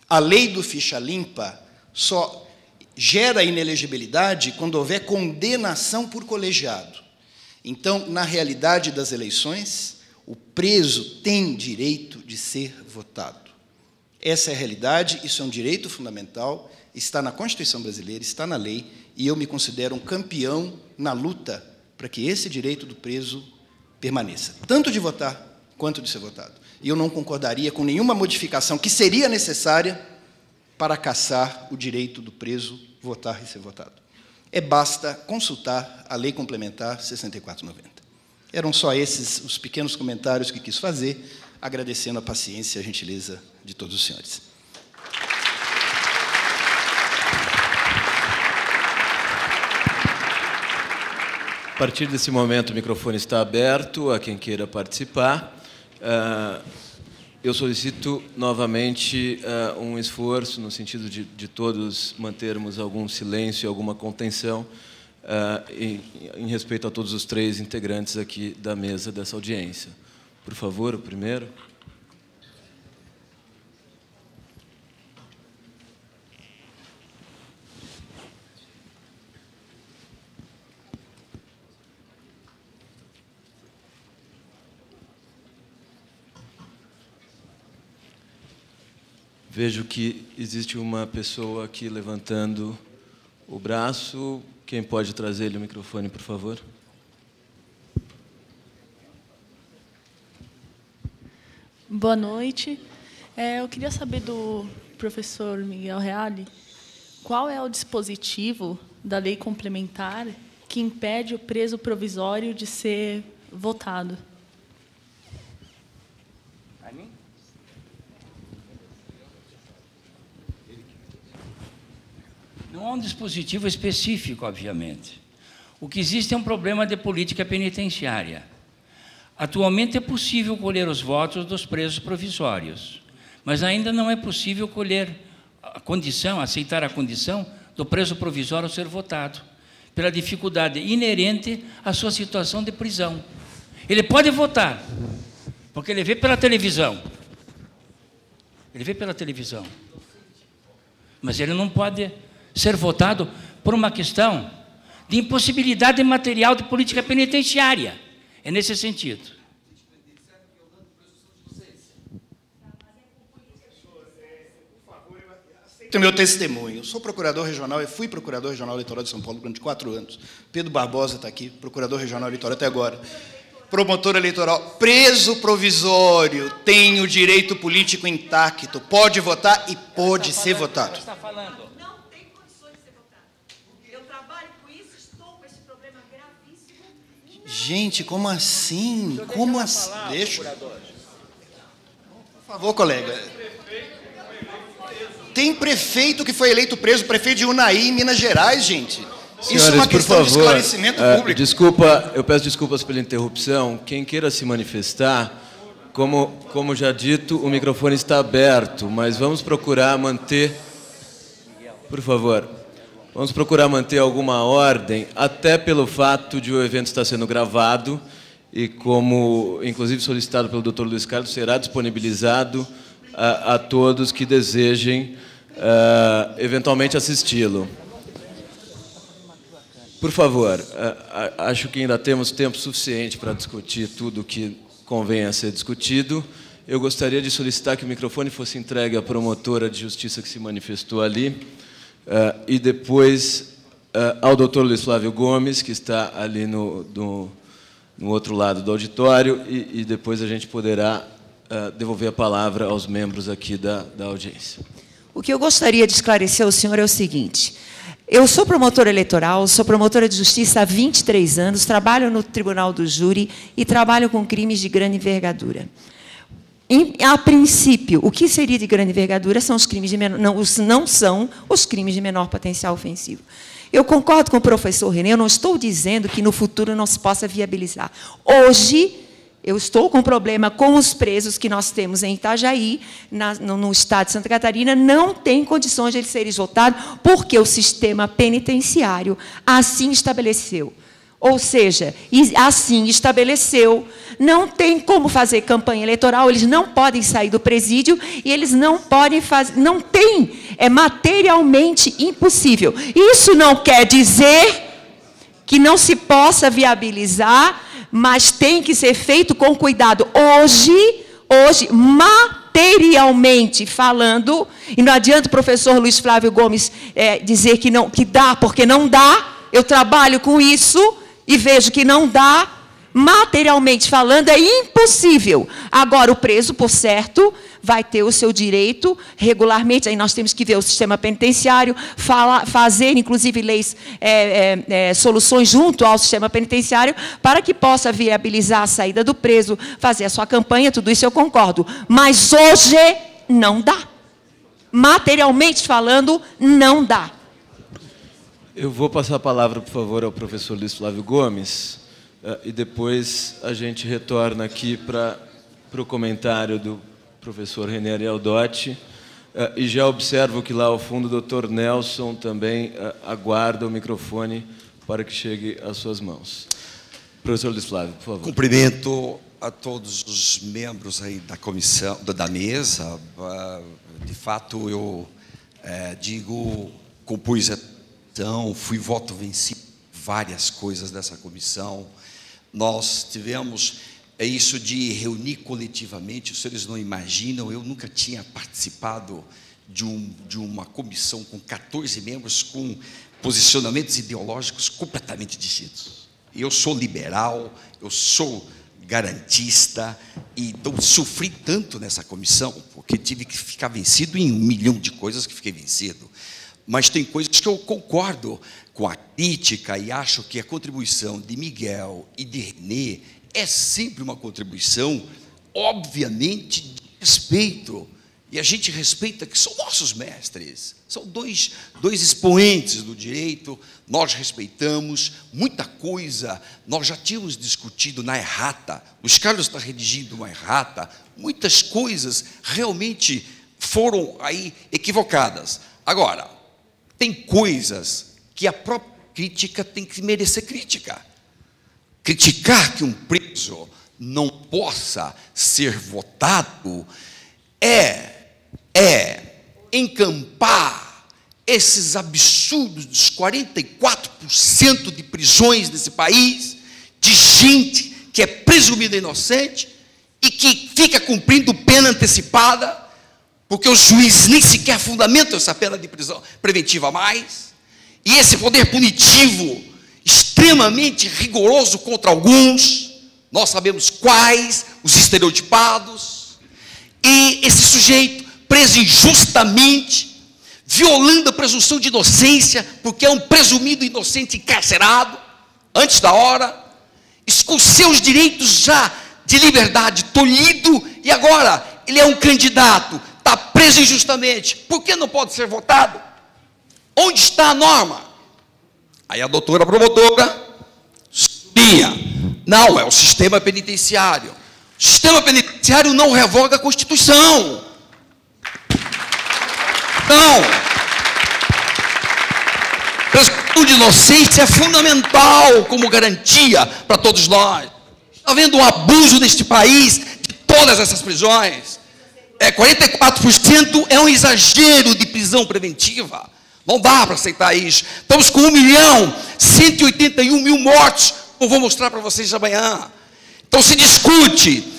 A lei do ficha limpa só gera inelegibilidade quando houver condenação por colegiado. Então, na realidade das eleições, o preso tem direito de ser votado. Essa é a realidade, isso é um direito fundamental, está na Constituição brasileira, está na lei, e eu me considero um campeão na luta para que esse direito do preso permaneça, tanto de votar quanto de ser votado. E eu não concordaria com nenhuma modificação que seria necessária para cassar o direito do preso votar e ser votado. Basta consultar a Lei Complementar 6490. Eram só esses os pequenos comentários que quis fazer, agradecendo a paciência e a gentileza de todos os senhores. A partir desse momento, o microfone está aberto a quem queira participar. Eu solicito novamente um esforço no sentido de todos mantermos algum silêncio e alguma contenção em respeito a todos os 3 integrantes aqui da mesa dessa audiência. Por favor, o primeiro. Vejo que existe uma pessoa aqui levantando o braço. Quem pode trazer-lhe o microfone, por favor? Boa noite. Eu queria saber do professor Miguel Reale qual é o dispositivo da lei complementar que impede o preso provisório de ser votado. Não há um dispositivo específico, obviamente. O que existe é um problema de política penitenciária. Atualmente é possível colher os votos dos presos provisórios, mas ainda não é possível colher a condição, aceitar a condição do preso provisório ser votado, pela dificuldade inerente à sua situação de prisão. Ele pode votar, porque ele vê pela televisão. Ele vê pela televisão. Mas ele não pode ser votado por uma questão de impossibilidade material de política penitenciária. É nesse sentido. Aceito o meu testemunho. Eu sou procurador regional e fui procurador regional eleitoral de São Paulo durante 4 anos. Pedro Barbosa está aqui, procurador regional eleitoral até agora. Promotor eleitoral, preso provisório, tem o direito político intacto, pode votar e pode ser votado. Está falando. Não tem condições de ser votado. Eu trabalho com isso, estou com esse problema gravíssimo. Gente, como assim? Como assim? Deixa. Por favor, colega. Tem prefeito que foi eleito preso, prefeito de Unai, Minas Gerais, gente. Senhores, isso é uma questão por favor, de esclarecimento público. Desculpa, eu peço desculpas pela interrupção. Quem queira se manifestar, como já dito, o microfone está aberto, mas vamos procurar manter... Por favor, vamos procurar manter alguma ordem, até pelo fato de o evento estar sendo gravado e, como inclusive solicitado pelo Dr. Luiz Carlos, será disponibilizado a todos que desejem eventualmente assisti-lo. Por favor, acho que ainda temos tempo suficiente para discutir tudo o que convém a ser discutido. Eu gostaria de solicitar que o microfone fosse entregue à promotora de justiça que se manifestou ali, e depois ao Dr. Luiz Flávio Gomes, que está ali no outro lado do auditório, e depois a gente poderá devolver a palavra aos membros aqui da audiência. O que eu gostaria de esclarecer ao senhor é o seguinte: eu sou promotora eleitoral, sou promotora de justiça há 23 anos, trabalho no Tribunal do Júri e trabalho com crimes de grande envergadura. A princípio, o que seria de grande envergadura são os crimes de menor, não são os crimes de menor potencial ofensivo. Eu concordo com o professor René, eu não estou dizendo que no futuro não se possa viabilizar. Hoje, eu estou com problema com os presos que nós temos em Itajaí, no estado de Santa Catarina, não tem condições de eles serem votados, porque o sistema penitenciário assim estabeleceu. Ou seja, assim estabeleceu, não tem como fazer campanha eleitoral, eles não podem sair do presídio e eles não podem fazer, não tem, é materialmente impossível. Isso não quer dizer que não se possa viabilizar, mas tem que ser feito com cuidado. Hoje, materialmente falando, e não adianta o professor Luiz Flávio Gomes dizer que dá, porque não dá, eu trabalho com isso e vejo que não dá, materialmente falando, é impossível. Agora, o preso, por certo, vai ter o seu direito regularmente, aí nós temos que ver o sistema penitenciário, fazer, inclusive, leis, soluções junto ao sistema penitenciário, para que possa viabilizar a saída do preso, fazer a sua campanha, tudo isso eu concordo. Mas hoje não dá. Materialmente falando, não dá. Eu vou passar a palavra, por favor, ao professor Luiz Flávio Gomes, e depois a gente retorna aqui para o comentário do professor René Ariel Dotti, e já observo que lá ao fundo o doutor Nelson também aguarda o microfone para que chegue às suas mãos. Professor Luiz Flávio, por favor. Cumprimento a todos os membros aí da comissão, da mesa. De fato, eu compus então, fui voto vencido várias coisas dessa comissão. Nós tivemos é isso de reunir coletivamente. Os senhores não imaginam, eu nunca tinha participado de uma comissão com 14 membros com posicionamentos ideológicos completamente distintos. Eu sou liberal, eu sou garantista, e então sofri tanto nessa comissão, porque tive que ficar vencido em 1 milhão de coisas que fiquei vencido. Mas tem coisas que eu concordo com a crítica e acho que a contribuição de Miguel e de René é sempre uma contribuição, obviamente, de respeito. E a gente respeita que são nossos mestres, são dois expoentes do direito, nós respeitamos muita coisa, nós já tínhamos discutido na errata, Luiz Carlos está redigindo uma errata, muitas coisas realmente foram aí equivocadas. Agora, tem coisas que a própria crítica tem que merecer crítica. Criticar que um preso não possa ser votado é encampar esses absurdos dos 44% de prisões nesse país, de gente que é presumida inocente e que fica cumprindo pena antecipada, porque o juiz nem sequer fundamenta essa pena de prisão preventiva mais, e esse poder punitivo extremamente rigoroso contra alguns, nós sabemos quais, os estereotipados, e esse sujeito preso injustamente, violando a presunção de inocência, porque é um presumido inocente encarcerado, antes da hora, com seus direitos já de liberdade tolhido, e agora ele é um candidato, está preso injustamente, por que não pode ser votado? Onde está a norma? Aí a doutora promotora subia, não, é o sistema penitenciário. O sistema penitenciário não revoga a Constituição. Não. A presunção de inocência é fundamental como garantia para todos nós. Está havendo um abuso neste país de todas essas prisões. 44% é um exagero de prisão preventiva. Não dá para aceitar isso. Estamos com 1.181.000 mortos, como vou mostrar para vocês amanhã. Então se discute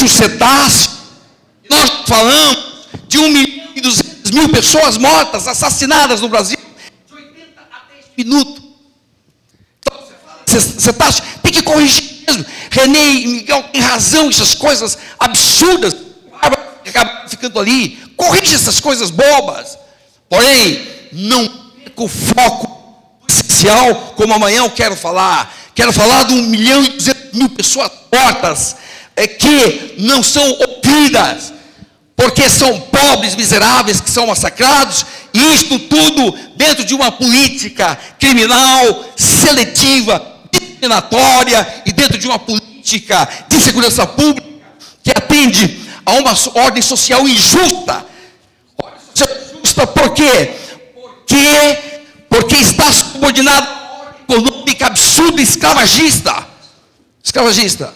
o cetáceo. Nós falamos de 1.200.000 pessoas mortas, assassinadas no Brasil, de 80 a 10 minutos. Então cetáceo tem que corrigir mesmo. René e Miguel têm razão, essas coisas absurdas acaba ficando ali. Corrige essas coisas bobas. Porém, não perca o foco essencial, como amanhã eu quero falar. Quero falar de 1.200.000 pessoas mortas que não são ouvidas, porque são pobres, miseráveis, que são massacrados, e isto tudo dentro de uma política criminal, seletiva, discriminatória, e dentro de uma política de segurança pública, que atende a uma ordem social injusta. Injusta por quê? Porque está subordinado à ordem econômica absurda e escravagista. Escravagista.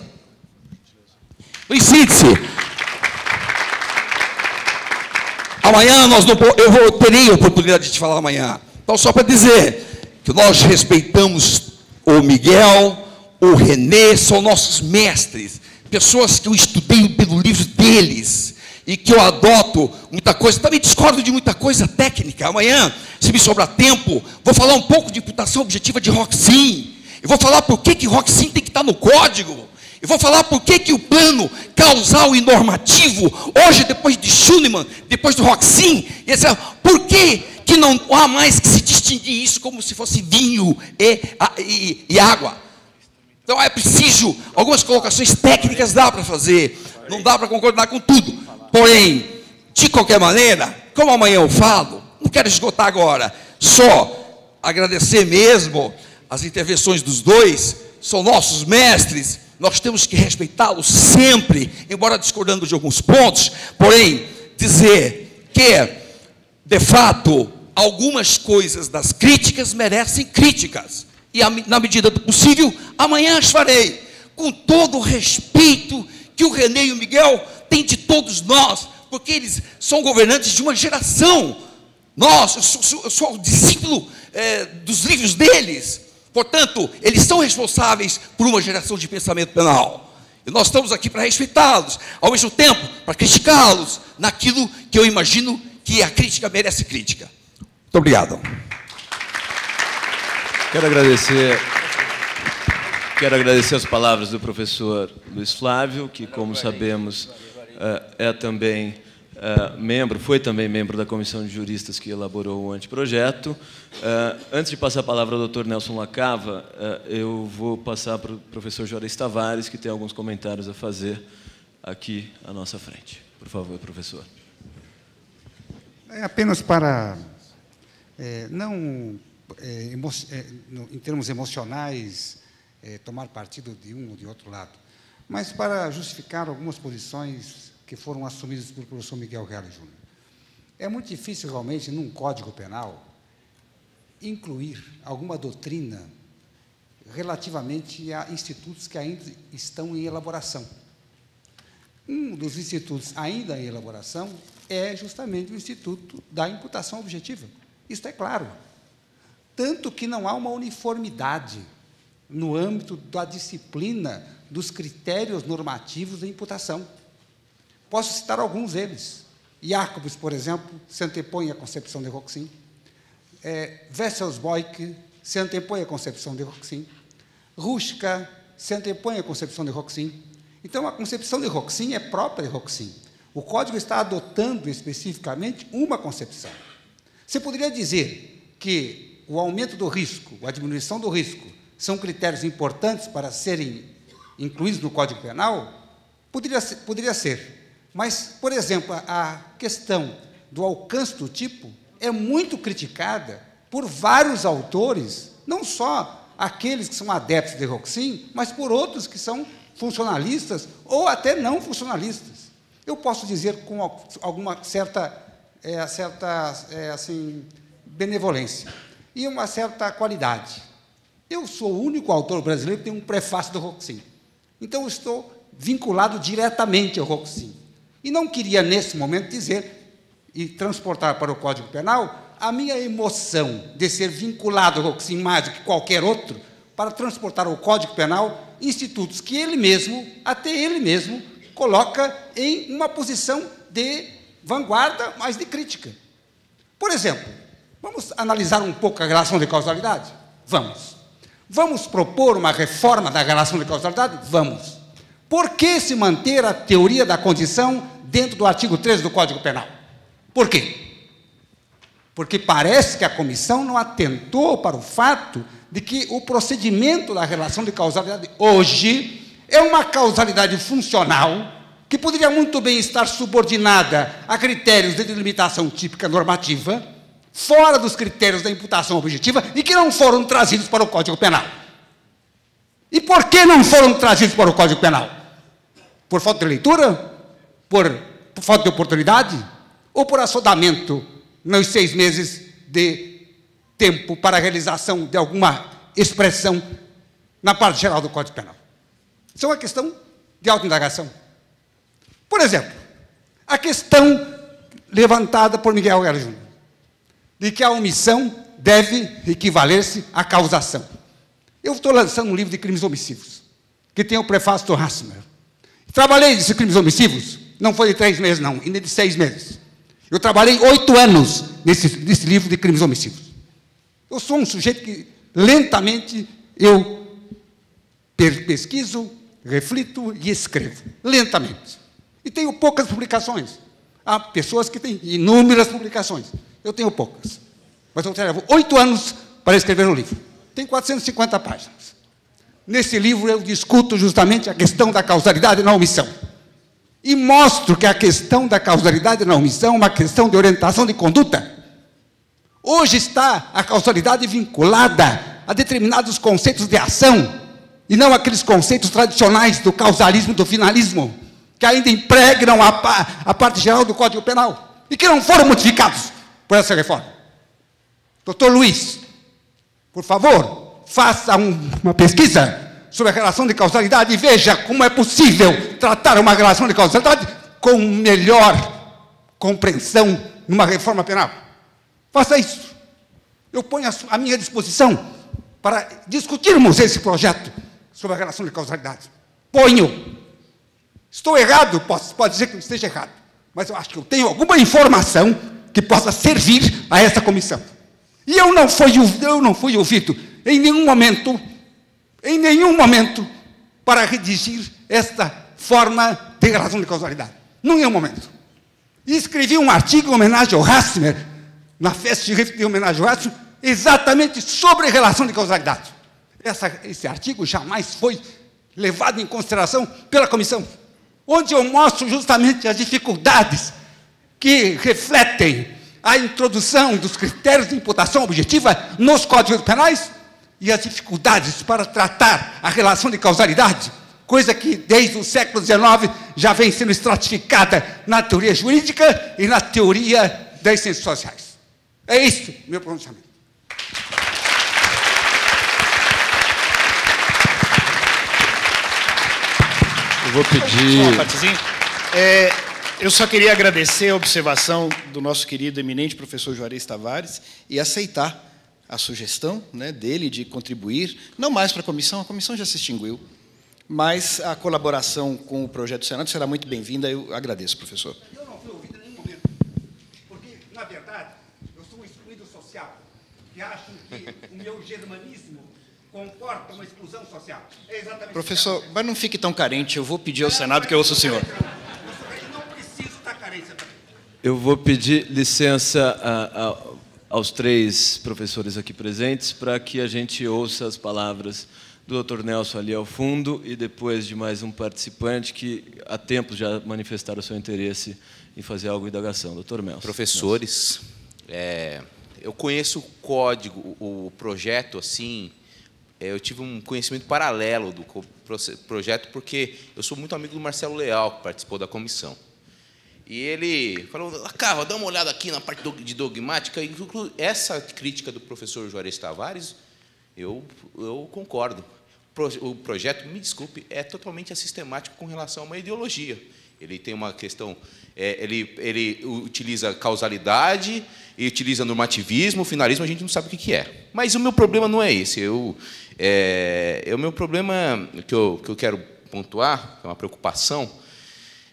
Em síntese, amanhã eu terei a oportunidade de te falar amanhã. Então, só para dizer que nós respeitamos o Miguel, o René, são nossos mestres, pessoas que eu estudei pelo livro deles e que eu adoto muita coisa. Também discordo de muita coisa técnica. Amanhã, se me sobrar tempo, vou falar um pouco de imputação objetiva de Roxin. Eu vou falar por que Roxin tem que estar no código. Eu vou falar por que o plano causal e normativo, hoje, depois de Schunemann, depois do Roxin, por que não há mais que se distinguir isso como se fosse vinho e água? Então é preciso, algumas colocações técnicas dá para fazer, não dá para concordar com tudo. Porém, de qualquer maneira, como amanhã eu falo, não quero esgotar agora, só agradecer mesmo as intervenções dos dois, são nossos mestres, nós temos que respeitá-los sempre, embora discordando de alguns pontos, porém, dizer que, de fato, algumas coisas das críticas merecem críticas, e na medida do possível, amanhã as farei, com todo o respeito que o René e o Miguel têm de todos nós, porque eles são governantes de uma geração. Eu sou o discípulo dos livros deles, portanto, eles são responsáveis por uma geração de pensamento penal. E nós estamos aqui para respeitá-los, ao mesmo tempo para criticá-los naquilo que eu imagino que a crítica merece crítica. Muito obrigado. Quero agradecer as palavras do professor Luiz Flávio, que, como sabemos, foi também membro da comissão de juristas que elaborou o anteprojeto. Antes de passar a palavra ao Dr. Nelson Lacava, eu vou passar para o professor Juarez Tavares, que tem alguns comentários a fazer aqui à nossa frente. Por favor, professor. Apenas para, em termos emocionais, tomar partido de um ou de outro lado, mas para justificar algumas posições que foram assumidas pelo professor Miguel Reale Júnior. É muito difícil, realmente, num Código Penal, incluir alguma doutrina relativamente a institutos que ainda estão em elaboração. Um dos institutos ainda em elaboração é justamente o Instituto da Imputação Objetiva. Isso é claro. Tanto que não há uma uniformidade no âmbito da disciplina dos critérios normativos da imputação. Posso citar alguns deles. Jacobs, por exemplo, se antepõe à concepção de Roxin. Wesselsboik se antepõe à concepção de Roxin. Ruska se antepõe à concepção de Roxin. Então, a concepção de Roxin é própria de Roxin. O Código está adotando especificamente uma concepção. Você poderia dizer que o aumento do risco, a diminuição do risco, são critérios importantes para serem incluídos no Código Penal? Poderia ser. Mas, por exemplo, a questão do alcance do tipo é muito criticada por vários autores, não só aqueles que são adeptos de Roxin, mas por outros que são funcionalistas ou até não funcionalistas. Eu posso dizer com alguma certa benevolência e uma certa qualidade. Eu sou o único autor brasileiro que tem um prefácio do Roxin. Então, eu estou vinculado diretamente ao Roxin. E não queria, nesse momento, dizer e transportar para o Código Penal a minha emoção de ser vinculado ao Roxin mais do que qualquer outro, para transportar ao Código Penal institutos que ele mesmo, até ele mesmo, coloca em uma posição de vanguarda, mas de crítica. Por exemplo, vamos analisar um pouco a relação de causalidade? Vamos. Vamos propor uma reforma da relação de causalidade? Vamos. Por que se manter a teoria da condição dentro do artigo 13 do Código Penal? Por quê? Porque parece que a comissão não atentou para o fato de que o procedimento da relação de causalidade hoje é uma causalidade funcional que poderia muito bem estar subordinada a critérios de delimitação típica normativa, fora dos critérios da imputação objetiva e que não foram trazidos para o Código Penal. E por que não foram trazidos para o Código Penal? Por falta de leitura? Por falta de oportunidade? Ou por assodamento nos 6 meses de tempo para a realização de alguma expressão na parte geral do Código Penal? Isso é uma questão de autoindagação. Por exemplo, a questão levantada por Miguel Reale Júnior, de que a omissão deve equivaler-se à causação. Eu estou lançando um livro de crimes omissivos, que tem o prefácio do Hassmer. Trabalhei nesses crimes omissivos, não foi de 3 meses, não, ainda de 6 meses. Eu trabalhei 8 anos nesse livro de crimes omissivos. Eu sou um sujeito que, lentamente, eu pesquiso, reflito e escrevo. Lentamente. E tenho poucas publicações. Há pessoas que têm inúmeras publicações. Eu tenho poucas. Mas eu levo 8 anos para escrever um livro. Tem 450 páginas. Nesse livro eu discuto justamente a questão da causalidade na omissão. E mostro que a questão da causalidade na omissão é uma questão de orientação de conduta. Hoje está a causalidade vinculada a determinados conceitos de ação, e não aqueles conceitos tradicionais do causalismo e do finalismo, que ainda impregnam a parte geral do Código Penal, e que não foram modificados por essa reforma. Doutor Luiz, por favor, faça uma pesquisa sobre a relação de causalidade e veja como é possível tratar uma relação de causalidade com melhor compreensão numa reforma penal. Faça isso. Eu ponho à minha disposição para discutirmos esse projeto sobre a relação de causalidade. Ponho. Estou errado, pode dizer que eu esteja errado, mas eu acho que eu tenho alguma informação que possa servir a essa comissão. E eu não fui ouvido em nenhum momento, para redigir esta forma de relação de causalidade. Em nenhum momento. E escrevi um artigo em homenagem ao Hassmer, na festa de homenagem ao Hassmer, exatamente sobre relação de causalidade. Esse artigo jamais foi levado em consideração pela comissão, onde eu mostro justamente as dificuldades que refletem a introdução dos critérios de imputação objetiva nos códigos penais e as dificuldades para tratar a relação de causalidade, coisa que desde o século XIX já vem sendo estratificada na teoria jurídica e na teoria das ciências sociais. É isso meu pronunciamento. Eu vou pedir... Só uma partezinha. Eu só queria agradecer a observação do nosso querido eminente professor Juarez Tavares e aceitar a sugestão, né, dele de contribuir, não mais para a comissão já se extinguiu, mas a colaboração com o projeto do Senado será muito bem-vinda. Eu agradeço, professor. Eu não fui ouvido em nenhum momento, porque, na verdade, eu sou um excluído social, que acho que o meu germanismo comporta uma exclusão social. É exatamente. Professor, mas não fique tão carente, eu vou pedir ao Senado que eu ouça o senhor. Não preciso estar carente também. Eu vou pedir licença aos três professores aqui presentes para que a gente ouça as palavras do Dr. Nelson ali ao fundo e depois de mais um participante que há tempo já manifestaram o seu interesse em fazer algo de indagação. Dr. Nelson. Professores, eu conheço o código, o projeto, assim, eu tive um conhecimento paralelo do projeto porque eu sou muito amigo do Marcelo Leal, que participou da comissão. E ele falou, Carlos, dá uma olhada aqui na parte de dogmática. Essa crítica do professor Juarez Tavares, eu concordo. O projeto, me desculpe, é totalmente assistemático com relação a uma ideologia. Ele tem uma questão, ele utiliza causalidade, e utiliza normativismo, finalismo, a gente não sabe o que é. Mas o meu problema não é esse. O meu problema que eu quero pontuar, que é uma preocupação,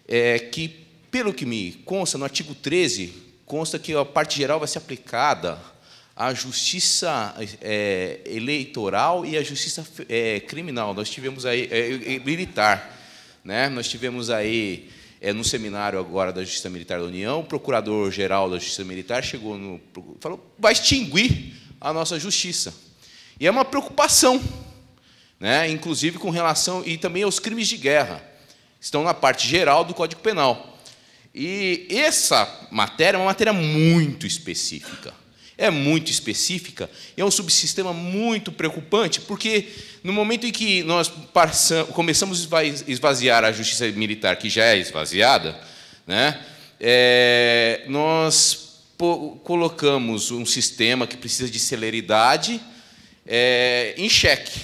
é que, pelo que me consta, no artigo 13, consta que a parte geral vai ser aplicada à justiça eleitoral e à justiça criminal. Nós tivemos aí, militar, né? Nós tivemos aí, no seminário agora da Justiça Militar da União, o Procurador-Geral da Justiça Militar falou, vai extinguir a nossa justiça. E é uma preocupação, né? Inclusive com relação, e também aos crimes de guerra, estão na parte geral do Código Penal. E essa matéria é uma matéria muito específica. É muito específica e é um subsistema muito preocupante, porque no momento em que nós começamos a esvaziar a justiça militar, que já é esvaziada, né, nós colocamos um sistema que precisa de celeridade em xeque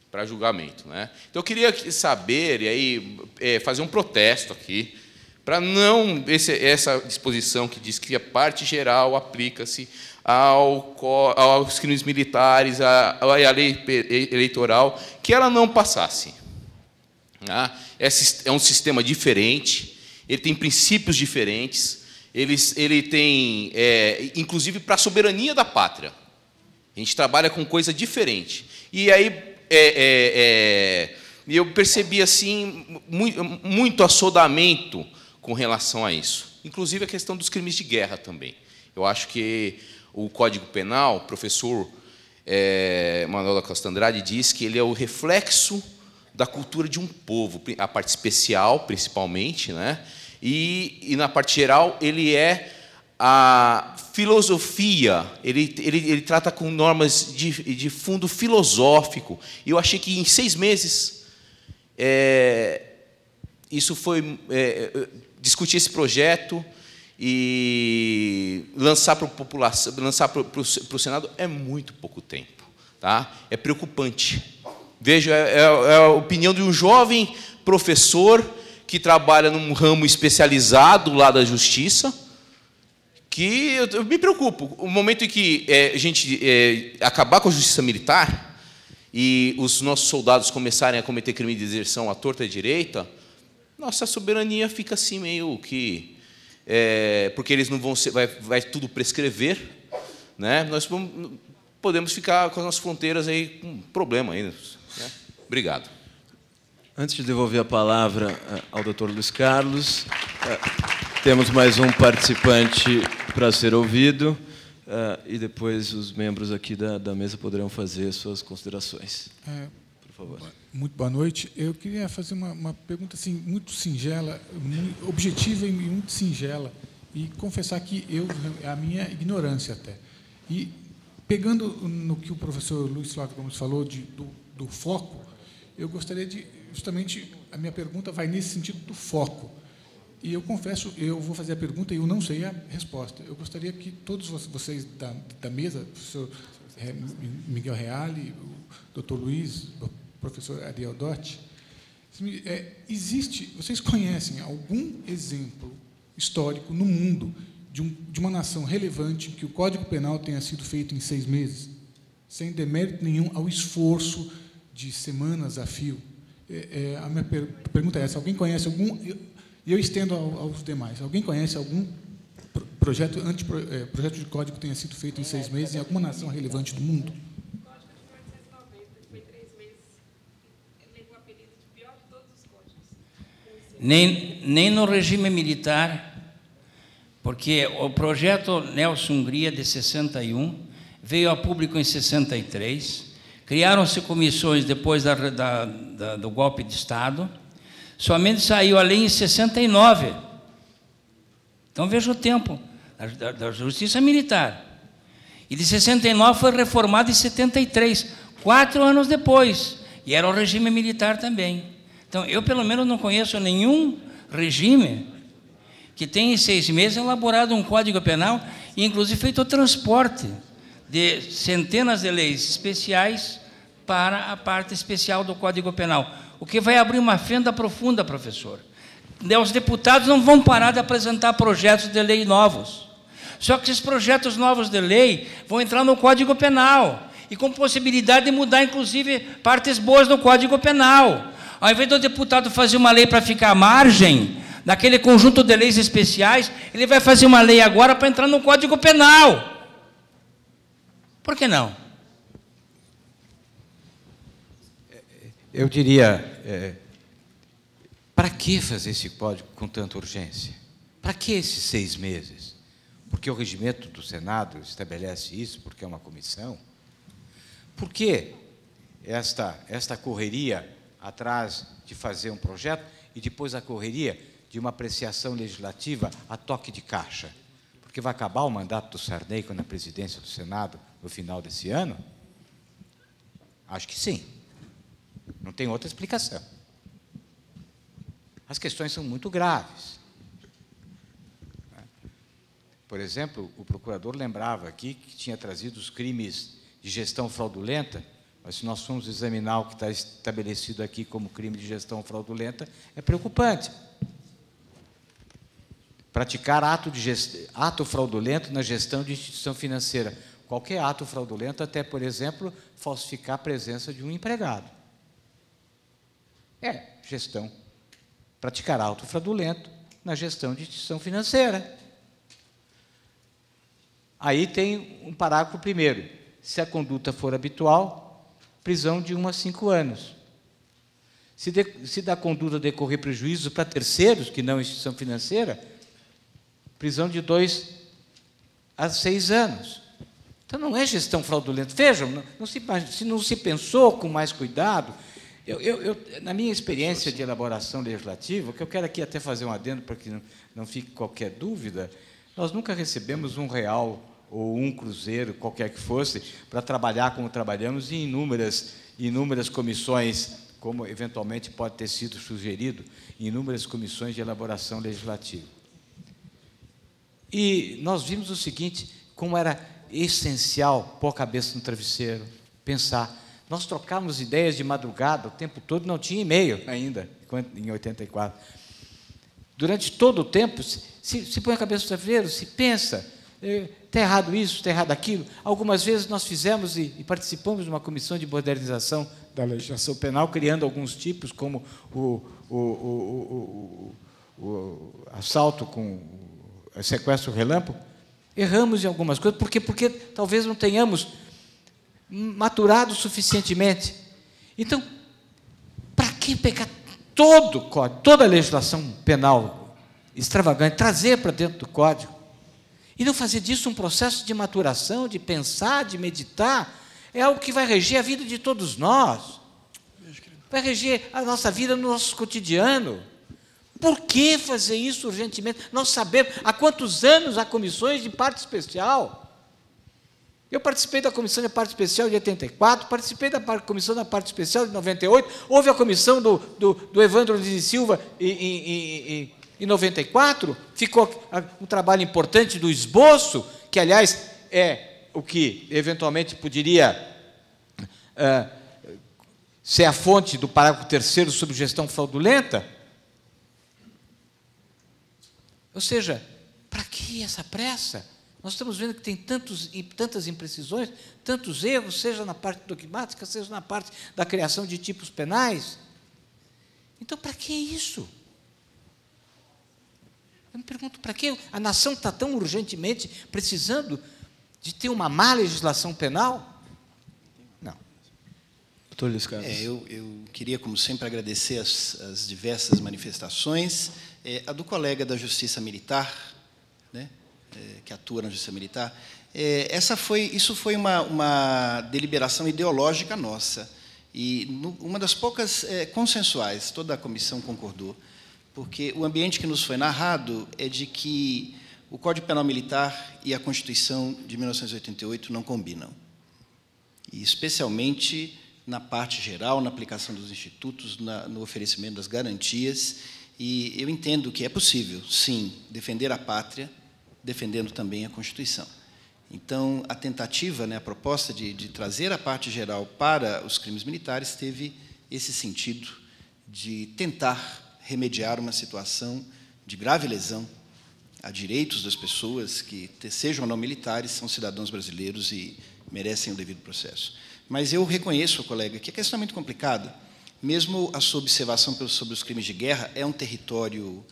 para julgamento, né? Então, eu queria saber, e aí fazer um protesto aqui, para não essa disposição que diz que a parte geral aplica-se aos crimes militares, à lei eleitoral, que ela não passasse. É um sistema diferente, ele tem princípios diferentes, ele tem, inclusive, para a soberania da pátria. A gente trabalha com coisa diferente. E aí eu percebi assim muito assodamento com relação a isso, inclusive a questão dos crimes de guerra também. Eu acho que o Código Penal, o professor Manuel da Costa Andrade diz que ele é o reflexo da cultura de um povo, a parte especial, principalmente, né? E na parte geral, ele é a filosofia, ele trata com normas de fundo filosófico. E eu achei que em 6 meses isso foi discutir esse projeto e lançar para a população, lançar para o Senado é muito pouco tempo, tá? É preocupante. Veja, é a opinião de um jovem professor que trabalha num ramo especializado lá da justiça, que eu me preocupo. O momento em que a gente acabar com a justiça militar e os nossos soldados começarem a cometer crime de deserção à torta e à direita, nossa soberania fica assim meio que... porque eles não vão ser... Vai tudo prescrever, né? Nós podemos ficar com as nossas fronteiras aí com problema ainda. Né? Obrigado. Antes de devolver a palavra ao Dr. Luiz Carlos, temos mais um participante para ser ouvido, e depois os membros aqui da mesa poderão fazer suas considerações. Por favor. Muito boa noite. Eu queria fazer uma pergunta assim, muito singela, muito objetiva e muito singela, e confessar que a minha ignorância até. E, pegando no que o professor Luiz Flávio Gomes falou do foco, eu gostaria de, justamente, a minha pergunta vai nesse sentido do foco. E eu confesso, eu vou fazer a pergunta e eu não sei a resposta. Eu gostaria que todos vocês da mesa, o professor Miguel Reale, o Dr. Luiz, o professor Ariel Dotti, vocês conhecem algum exemplo histórico no mundo de uma nação relevante que o Código Penal tenha sido feito em 6 meses, sem demérito nenhum ao esforço de semanas a fio? A minha pergunta é essa. Alguém conhece algum... E eu estendo aos demais. Alguém conhece algum projeto de código que tenha sido feito em 6 meses em alguma nação relevante do mundo? O código de 1990 foi 3 meses. Levou o apelido de pior de todos os códigos. Nem no regime militar, porque o projeto Nelson Hungria, de 61, veio a público em 63, criaram-se comissões depois do golpe de Estado, somente saiu a lei em 69. Então, veja o tempo da justiça militar. E de 69 foi reformado em 73, 4 anos depois, e era o regime militar também. Então, eu, pelo menos, não conheço nenhum regime que tenha em 6 meses elaborado um Código Penal e, inclusive, feito o transporte de centenas de leis especiais para a parte especial do Código Penal, o que vai abrir uma fenda profunda, professor. Os deputados não vão parar de apresentar projetos de lei novos. Só que esses projetos novos de lei vão entrar no Código Penal, e com possibilidade de mudar, inclusive, partes boas do Código Penal. Ao invés do deputado fazer uma lei para ficar à margem daquele conjunto de leis especiais, ele vai fazer uma lei agora para entrar no Código Penal. Por que não? Eu diria, para que fazer esse código com tanta urgência? Para que esses 6 meses? Porque o regimento do Senado estabelece isso, porque é uma comissão? Por que esta correria atrás de fazer um projeto e depois a correria de uma apreciação legislativa a toque de caixa? Porque vai acabar o mandato do Sarney na presidência do Senado no final desse ano? Acho que sim. Não tem outra explicação. As questões são muito graves. Por exemplo, o procurador lembrava aqui que tinha trazido os crimes de gestão fraudulenta, mas se nós formos examinar o que está estabelecido aqui como crime de gestão fraudulenta, é preocupante. Praticar ato fraudulento na gestão de instituição financeira. Qualquer ato fraudulento, até, por exemplo, falsificar a presença de um empregado. Gestão. Praticar ato fraudulento na gestão de instituição financeira. Aí tem um parágrafo primeiro. Se a conduta for habitual, prisão de 1 a 5 anos. Se da conduta decorrer prejuízo para terceiros, que não instituição financeira, prisão de 2 a 6 anos. Então, não é gestão fraudulenta. Vejam, se não se pensou com mais cuidado... na minha experiência de elaboração legislativa, que eu quero aqui até fazer um adendo para que não fique qualquer dúvida, nós nunca recebemos R$1 ou um cruzeiro, qualquer que fosse, para trabalhar como trabalhamos em inúmeras comissões, como eventualmente pode ter sido sugerido, em inúmeras comissões de elaboração legislativa. E nós vimos o seguinte, como era essencial pôr a cabeça no travesseiro, pensar. Nós trocávamos ideias de madrugada o tempo todo, não tinha e-mail ainda, em 84. Durante todo o tempo, se põe a cabeça no travesseiro, se pensa, está errado isso, está errado aquilo. Algumas vezes nós fizemos e participamos de uma comissão de modernização da legislação penal, criando alguns tipos, como o assalto com sequestro relâmpago. Erramos em algumas coisas, porque talvez não tenhamos maturado suficientemente. Então, para que pegar todo o código, toda a legislação penal extravagante, trazer para dentro do código, e não fazer disso um processo de maturação, de pensar, de meditar? É algo que vai reger a vida de todos nós, vai reger a nossa vida no nosso cotidiano. Por que fazer isso urgentemente? Nós sabemos há quantos anos há comissões de parte especial. Eu participei da comissão de parte especial de 84, participei da comissão da parte especial de 98, houve a comissão do Evandro de Silva em 94, ficou um trabalho importante do esboço, que, aliás, é o que eventualmente poderia ser a fonte do parágrafo 3º sobre gestão fraudulenta. Ou seja, para que essa pressa? Nós estamos vendo que tem tantas imprecisões, tantos erros, seja na parte dogmática, seja na parte da criação de tipos penais. Então, para que isso? Eu me pergunto, para que a nação está tão urgentemente precisando de ter uma má legislação penal? Não. Doutor Luiz Carlos. Eu queria, como sempre, agradecer as diversas manifestações. A do colega da Justiça Militar, né, que atua na Justiça Militar, isso foi uma deliberação ideológica nossa, e uma das poucas consensuais, toda a comissão concordou, porque o ambiente que nos foi narrado é de que o Código Penal Militar e a Constituição de 1988 não combinam, e especialmente na parte geral, na aplicação dos institutos, no oferecimento das garantias. E eu entendo que é possível, sim, defender a pátria, defendendo também a Constituição. Então, a tentativa, a proposta de trazer a parte geral para os crimes militares teve esse sentido de tentar remediar uma situação de grave lesão a direitos das pessoas que, sejam ou não militares, são cidadãos brasileiros e merecem o devido processo. Mas eu reconheço, colega, que a questão é muito complicada. Mesmo a sua observação sobre os crimes de guerra é um território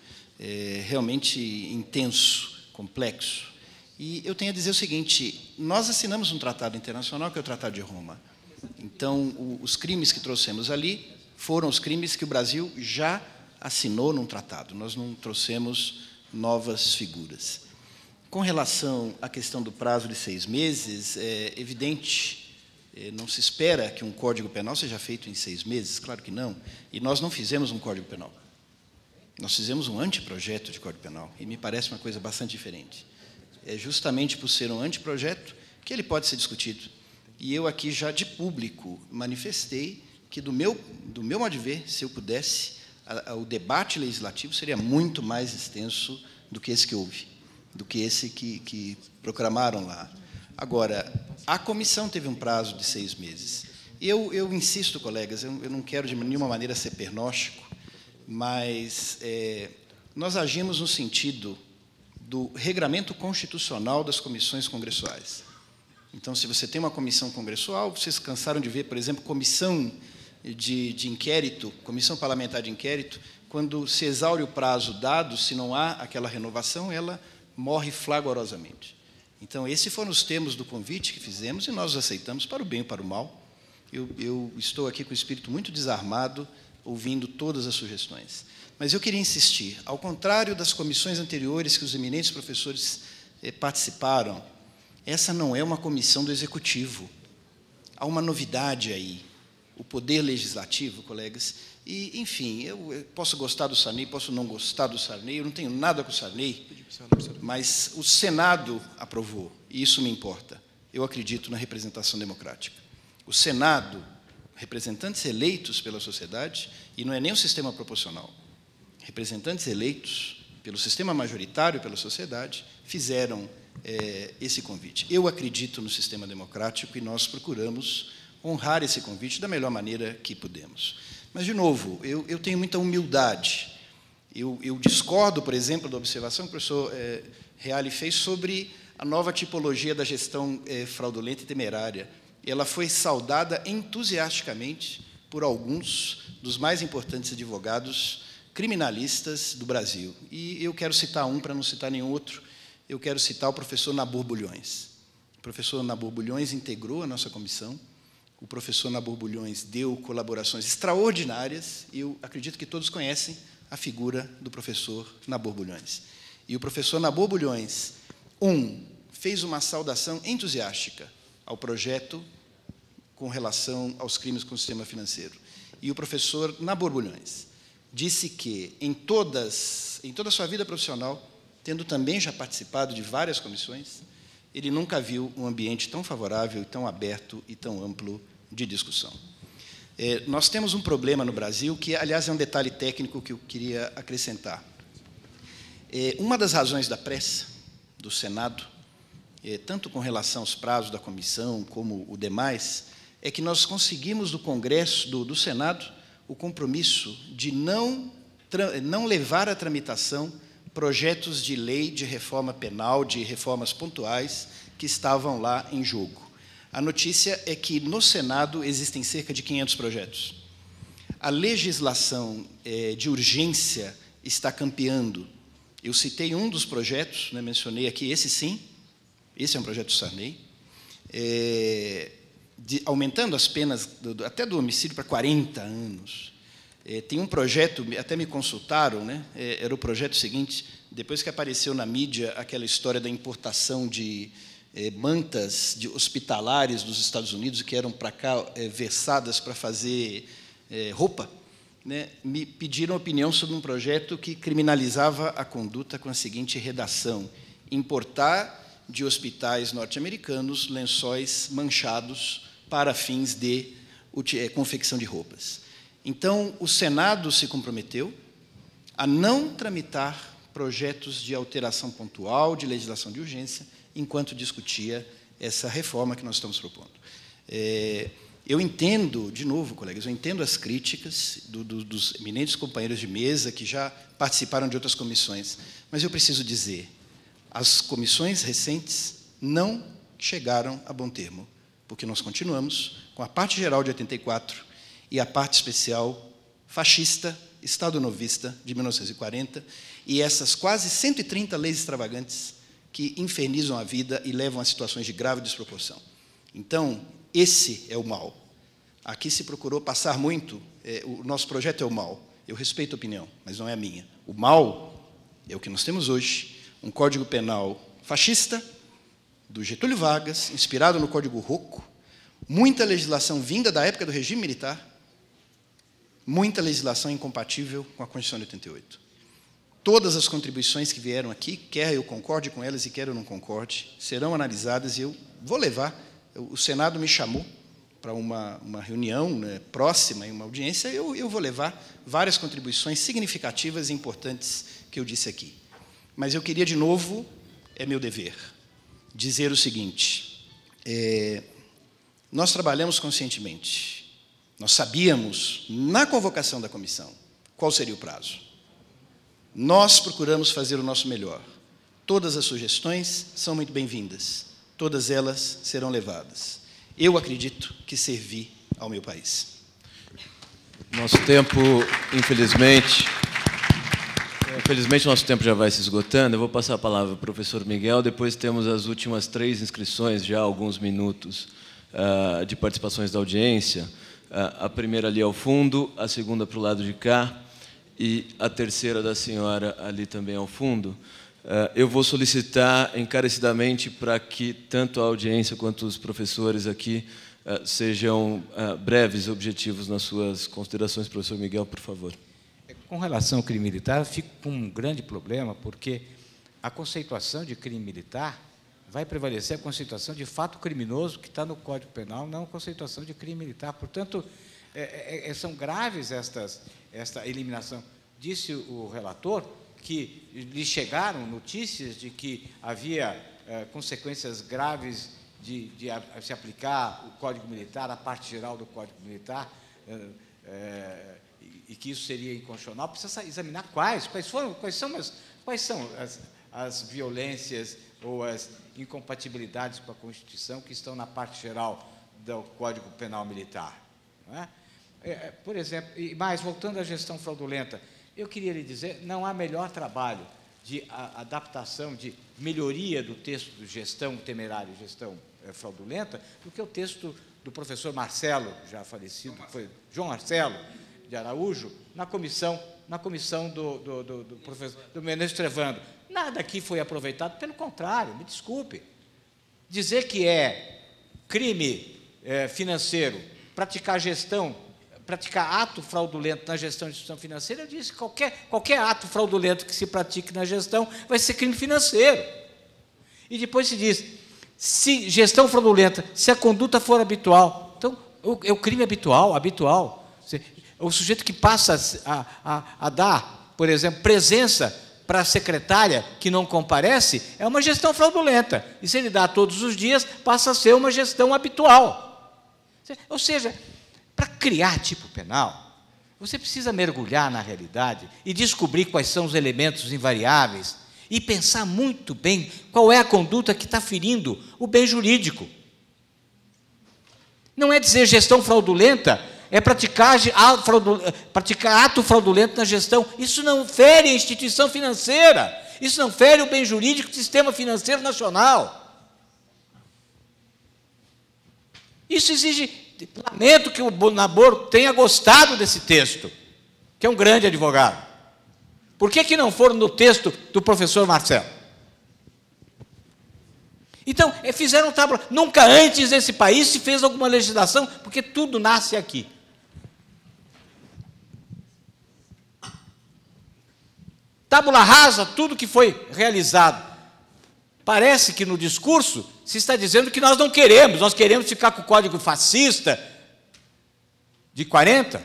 realmente intenso, complexo. E eu tenho a dizer o seguinte, nós assinamos um tratado internacional, que é o Tratado de Roma. Então, os crimes que trouxemos ali foram os crimes que o Brasil já assinou num tratado. Nós não trouxemos novas figuras. Com relação à questão do prazo de 6 meses, é evidente, não se espera que um Código Penal seja feito em 6 meses, claro que não. E nós não fizemos um Código Penal. Nós fizemos um anteprojeto de Código Penal, e me parece uma coisa bastante diferente. É justamente por ser um anteprojeto que ele pode ser discutido. E eu aqui já de público manifestei que, do meu modo de ver, se eu pudesse, o debate legislativo seria muito mais extenso do que esse que houve, do que esse que proclamaram lá. Agora, a comissão teve um prazo de 6 meses. Eu insisto, colegas, eu não quero de nenhuma maneira ser pernóstico, mas nós agimos no sentido do regramento constitucional das comissões congressuais. Então, se você tem uma comissão congressual, vocês cansaram de ver, por exemplo, comissão de inquérito, comissão parlamentar de inquérito, quando se exaure o prazo dado, se não há aquela renovação, ela morre flagrosamente. Então, esses foram os termos do convite que fizemos e nós os aceitamos para o bem e para o mal. Eu estou aqui com o espírito muito desarmado, ouvindo todas as sugestões. Mas eu queria insistir, ao contrário das comissões anteriores que os eminentes professores participaram, essa não é uma comissão do Executivo. Há uma novidade aí. O poder legislativo, colegas, e, enfim, eu posso gostar do Sarney, posso não gostar do Sarney, eu não tenho nada com o Sarney, mas o Senado aprovou, e isso me importa. Eu acredito na representação democrática. O Senado, representantes eleitos pela sociedade, e não é nem um sistema proporcional, representantes eleitos pelo sistema majoritário pela sociedade, fizeram esse convite. Eu acredito no sistema democrático e nós procuramos honrar esse convite da melhor maneira que pudemos. Mas, de novo, eu tenho muita humildade. Eu discordo, por exemplo, da observação que o professor Reale fez sobre a nova tipologia da gestão fraudulenta e temerária. Ela foi saudada entusiasticamente por alguns dos mais importantes advogados criminalistas do Brasil. E eu quero citar um, para não citar nenhum outro, eu quero citar o professor Nabor Bulhões. O professor Nabor Bulhões integrou a nossa comissão, o professor Nabor Bulhões deu colaborações extraordinárias, e eu acredito que todos conhecem a figura do professor Nabor Bulhões. E o professor Nabor Bulhões, fez uma saudação entusiástica ao projeto com relação aos crimes com o sistema financeiro. E o professor Nabor Bulhões disse que, em toda a sua vida profissional, tendo também já participado de várias comissões, ele nunca viu um ambiente tão favorável, tão aberto e tão amplo de discussão. Nós temos um problema no Brasil, que, aliás, é um detalhe técnico que eu queria acrescentar. Uma das razões da pressa do Senado, tanto com relação aos prazos da comissão como o demais, é que nós conseguimos do Congresso, do Senado, o compromisso de não levar à tramitação projetos de lei de reforma penal, de reformas pontuais, que estavam lá em jogo. A notícia é que, no Senado, existem cerca de 500 projetos. A legislação de urgência está campeando. Eu citei um dos projetos, né, mencionei aqui, esse sim, esse é um projeto do Sarney, aumentando as penas até do homicídio para 40 anos. Tem um projeto, até me consultaram, né, era o projeto seguinte, depois que apareceu na mídia aquela história da importação de mantas hospitalares dos Estados Unidos, que eram para cá versadas para fazer roupa, né, me pediram opinião sobre um projeto que criminalizava a conduta com a seguinte redação: importar de hospitais norte-americanos lençóis manchados para fins de confecção de roupas. Então, o Senado se comprometeu a não tramitar projetos de alteração pontual, de legislação de urgência, enquanto discutia essa reforma que nós estamos propondo. Eu entendo, de novo, colegas, eu entendo as críticas dos eminentes companheiros de mesa que já participaram de outras comissões, mas eu preciso dizer, as comissões recentes não chegaram a bom termo, porque nós continuamos com a parte geral de 84 e a parte especial fascista, Estado novista, de 1940, e essas quase 130 leis extravagantes que infernizam a vida e levam a situações de grave desproporção. Então, esse é o mal. Aqui se procurou passar muito, o nosso projeto é o mal. Eu respeito a opinião, mas não é a minha. O mal é o que nós temos hoje, um Código Penal fascista, do Getúlio Vargas, inspirado no Código Rocco, muita legislação vinda da época do regime militar, muita legislação incompatível com a Constituição de 88. Todas as contribuições que vieram aqui, quer eu concorde com elas e quer eu não concorde, serão analisadas e eu vou levar. O Senado me chamou para uma reunião, né, próxima, em uma audiência, eu vou levar várias contribuições significativas e importantes que eu disse aqui. Mas eu queria, de novo, é meu dever, dizer o seguinte: nós trabalhamos conscientemente. Nós sabíamos, na convocação da comissão, qual seria o prazo. Nós procuramos fazer o nosso melhor. Todas as sugestões são muito bem-vindas. Todas elas serão levadas. Eu acredito que servi ao meu país. Nosso tempo, infelizmente, nosso tempo já vai se esgotando. Eu vou passar a palavra ao professor Miguel, depois temos as últimas 3 inscrições, já há alguns minutos de participações da audiência. A primeira ali ao fundo, a segunda para o lado de cá e a terceira da senhora ali também ao fundo. Eu vou solicitar encarecidamente para que tanto a audiência quanto os professores aqui sejam breves, objetivos nas suas considerações. Professor Miguel, por favor. Com relação ao crime militar, eu fico com um grande problema, porque a conceituação de crime militar vai prevalecer a conceituação de fato criminoso que está no Código Penal, não a conceituação de crime militar. Portanto, são graves esta eliminação. Disse o relator que lhe chegaram notícias de que havia consequências graves de se aplicar o Código Militar, a parte geral do Código Militar, e que isso seria inconstitucional. Precisa examinar quais são as violências ou as incompatibilidades com a Constituição que estão na parte geral do Código Penal Militar. Não é? Por exemplo, e mais, voltando à gestão fraudulenta, eu queria lhe dizer, não há melhor trabalho de adaptação, de melhoria do texto de gestão temerária e gestão fraudulenta, do que o texto do professor Marcelo, já falecido, foi João Marcelo de Araújo, na comissão do ministro Evandro. Nada aqui foi aproveitado, pelo contrário, me desculpe. Dizer que é crime financeiro praticar ato fraudulento na gestão de instituição financeira, eu disse que qualquer ato fraudulento que se pratique na gestão vai ser crime financeiro. E depois se diz, se gestão fraudulenta, se a conduta for habitual, então o crime habitual. O sujeito que passa a dar, por exemplo, presença para a secretária que não comparece, é uma gestão fraudulenta. E se ele dá todos os dias, passa a ser uma gestão habitual. Ou seja, para criar tipo penal, você precisa mergulhar na realidade e descobrir quais são os elementos invariáveis e pensar muito bem qual é a conduta que está ferindo o bem jurídico. Não é dizer gestão fraudulenta, é praticar ato fraudulento na gestão. Isso não fere a instituição financeira, isso não fere o bem jurídico do sistema financeiro nacional. Isso exige... Lamento que o Nabor tenha gostado desse texto, que é um grande advogado. Por que não foram no texto do professor Marcelo? Então, fizeram tábula. Nunca antes nesse país se fez alguma legislação, porque tudo nasce aqui. Tábula rasa, tudo que foi realizado. Parece que no discurso se está dizendo que nós queremos ficar com o código fascista de 40.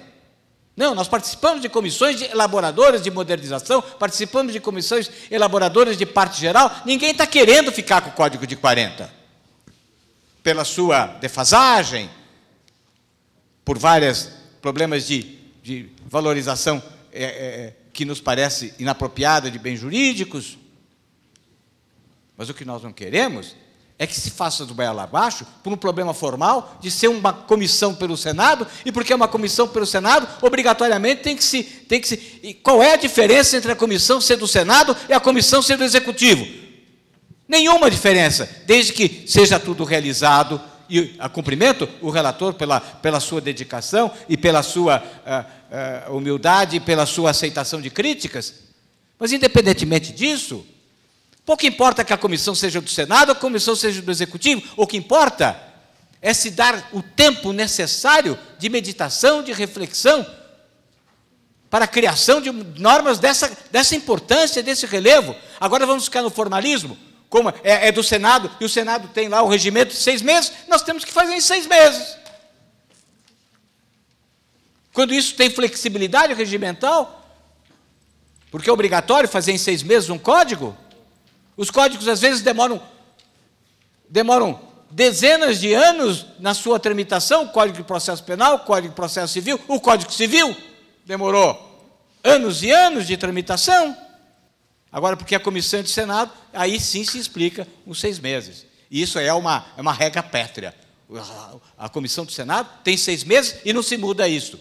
Não, nós participamos de comissões elaboradoras de modernização, participamos de comissões elaboradoras de parte geral, ninguém está querendo ficar com o código de 40. Pela sua defasagem, por vários problemas de valorização que nos parece inapropriada de bens jurídicos. Mas o que nós não queremos é que se faça do Goela abaixo por um problema formal de ser uma comissão pelo Senado, e porque é uma comissão pelo Senado, obrigatoriamente tem que se... E qual é a diferença entre a comissão ser do Senado e a comissão ser do Executivo? Nenhuma diferença, desde que seja tudo realizado e a cumprimento o relator pela sua dedicação e pela sua humildade e pela sua aceitação de críticas. Mas, independentemente disso, pouco importa que a comissão seja do Senado, a comissão seja do Executivo. O que importa é se dar o tempo necessário de meditação, de reflexão, para a criação de normas dessa importância, desse relevo. Agora vamos ficar no formalismo, como é do Senado, e o Senado tem lá o regimento de 6 meses, nós temos que fazer em 6 meses. Quando isso tem flexibilidade regimental, porque é obrigatório fazer em 6 meses um código. Os códigos, às vezes, demoram dezenas de anos na sua tramitação, o Código de Processo Penal, o Código de Processo Civil, o Código Civil demorou anos e anos de tramitação. Agora, porque a comissão do Senado, aí sim se explica os 6 meses. E isso é uma regra pétrea. A comissão do Senado tem 6 meses e não se muda isso.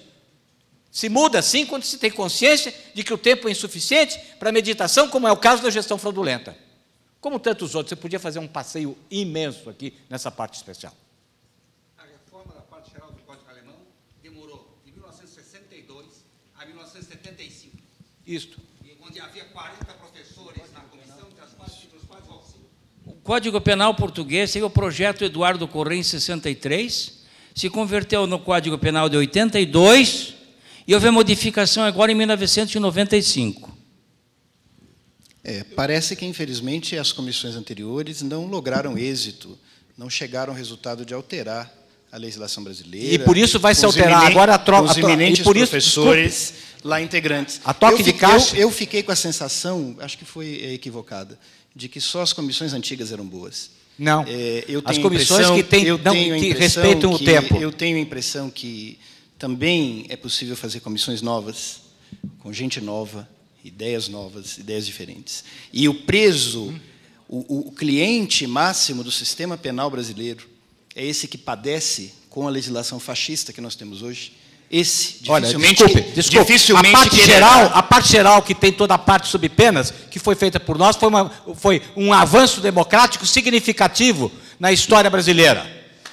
Se muda, sim, quando se tem consciência de que o tempo é insuficiente para meditação, como é o caso da gestão fraudulenta. Como tantos outros, você podia fazer um passeio imenso aqui nessa parte especial. A reforma da parte geral do Código Alemão demorou de 1962 a 1975. Isto. Onde havia 40 professores na comissão, dos quais o Código Penal português teve o projeto Eduardo Corrêa em 63, se converteu no Código Penal de 82 e houve a modificação agora em 1995. Parece que, infelizmente, as comissões anteriores não lograram êxito, não chegaram ao resultado de alterar a legislação brasileira. E por isso vai se alterar agora a troca. Os eminentes professores lá integrantes. A toque de caixa. Eu fiquei com a sensação, acho que foi equivocada, de que só as comissões antigas eram boas. Não. Eu tenho as comissões que respeitam o tempo. Eu tenho a impressão que também é possível fazer comissões novas, com gente nova, ideias novas, ideias diferentes. E o O cliente máximo do sistema penal brasileiro é esse que padece com a legislação fascista que nós temos hoje. Esse, dificilmente... Olha, desculpe. Dificilmente a parte geral, que tem toda a parte sobre penas, que foi feita por nós, foi um avanço democrático significativo na história brasileira.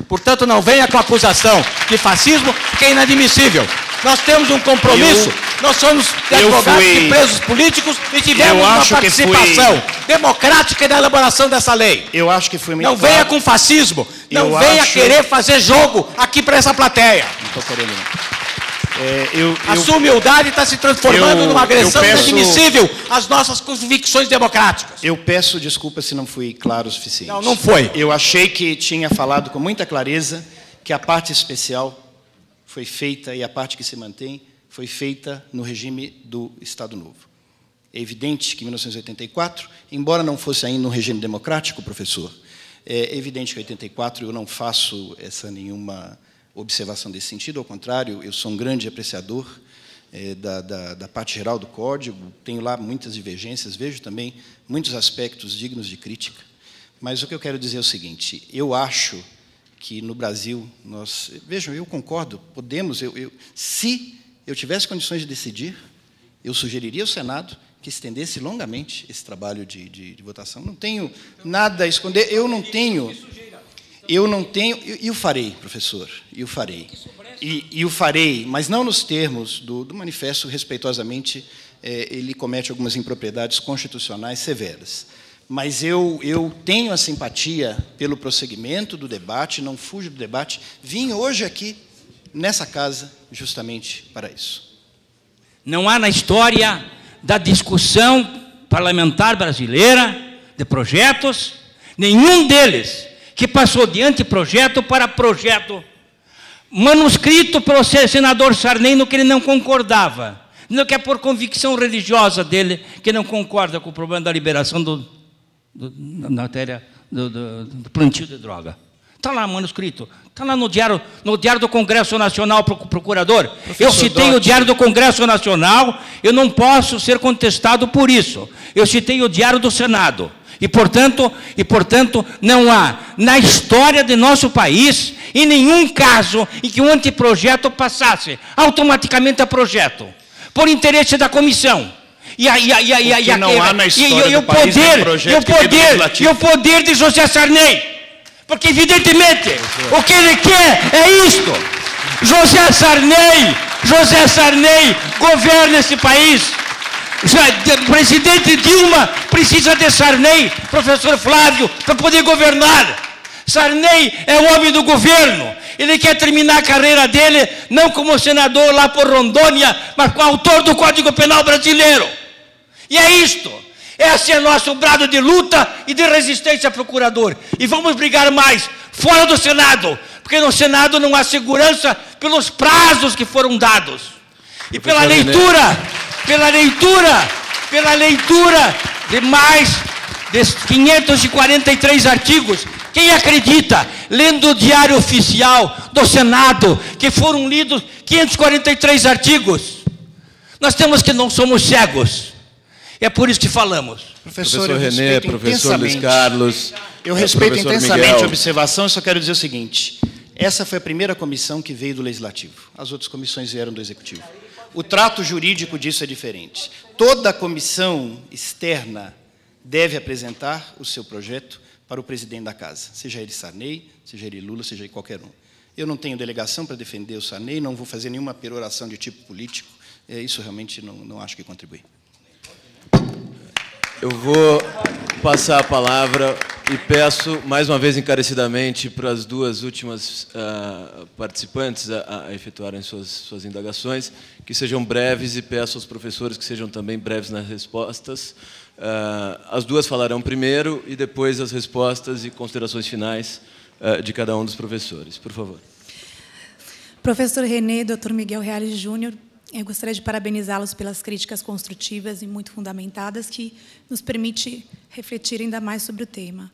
Portanto, não venha com a acusação de fascismo, que é inadmissível. Nós temos um compromisso, nós somos advogados de presos políticos e tivemos uma participação democrática na elaboração dessa lei. Eu acho que foi muito Não venha com fascismo, não venha querer fazer jogo aqui para essa plateia. Não estou querendo. A sua humildade está se transformando numa agressão inadmissível às nossas convicções democráticas. Eu peço desculpa se não fui claro o suficiente. Não, não foi. Eu achei que tinha falado com muita clareza que a parte especial foi feita e a parte que se mantém foi feita no regime do Estado Novo. É evidente que em 1984, embora não fosse ainda um regime democrático, professor, é evidente que em 84 eu não faço nenhuma observação desse sentido, ao contrário, eu sou um grande apreciador da parte geral do Código, tenho lá muitas divergências, vejo também muitos aspectos dignos de crítica, mas o que eu quero dizer é o seguinte, eu acho que no Brasil, vejam, eu concordo, podemos, se eu tivesse condições de decidir, eu sugeriria ao Senado que estendesse longamente esse trabalho de votação. Não tenho nada a esconder, eu não tenho, e o farei, professor, e o farei. E o farei, mas não nos termos do manifesto, respeitosamente, ele comete algumas impropriedades constitucionais severas. Mas eu tenho a simpatia pelo prosseguimento do debate, não fujo do debate, vim hoje aqui, nessa casa, justamente para isso. Não há na história da discussão parlamentar brasileira de projetos, nenhum deles que passou de anteprojeto para projeto, manuscrito pelo senador Sarney no que ele não concordava, no que é por convicção religiosa dele, que não concorda com o problema da liberação da matéria do plantio de droga. Está lá manuscrito, está lá no diário do Congresso Nacional para o procurador. Eu citei o Diário do Congresso Nacional, eu não posso ser contestado por isso. Eu citei o Diário do Senado. E, portanto, não há, na história de nosso país, em nenhum caso em que um anteprojeto passasse automaticamente a projeto, por interesse da comissão. E o poder de José Sarney. Porque, evidentemente, o que ele quer é isto. José Sarney governa esse país. O presidente Dilma precisa de Sarney, professor Flávio, para poder governar. Sarney é o homem do governo. Ele quer terminar a carreira dele, não como senador lá por Rondônia, mas como autor do Código Penal brasileiro. E é isto. Esse é nosso brado de luta e de resistência, procurador. E vamos brigar mais fora do Senado, porque no Senado não há segurança pelos prazos que foram dados. E pela leitura de mais de 543 artigos. Quem acredita, lendo o Diário Oficial do Senado, que foram lidos 543 artigos, nós temos que não somos cegos. É por isso que falamos. Professor René, professor Luiz Carlos. Eu respeito intensamente a observação, e só quero dizer o seguinte. Essa foi a primeira comissão que veio do Legislativo. As outras comissões vieram do Executivo. O trato jurídico disso é diferente. Toda comissão externa deve apresentar o seu projeto para o presidente da Casa, seja ele Sarney, seja ele Lula, seja ele qualquer um. Eu não tenho delegação para defender o Sarney, não vou fazer nenhuma peroração de tipo político. Isso realmente não acho que contribui. Eu vou passar a palavra e peço, mais uma vez, encarecidamente, para as duas últimas participantes a efetuarem suas indagações, que sejam breves, e peço aos professores que sejam também breves nas respostas. As duas falarão primeiro e depois as respostas e considerações finais de cada um dos professores. Por favor. Professor René, Dr. Miguel Reale Júnior, eu gostaria de parabenizá-los pelas críticas construtivas e muito fundamentadas que nos permite refletir ainda mais sobre o tema.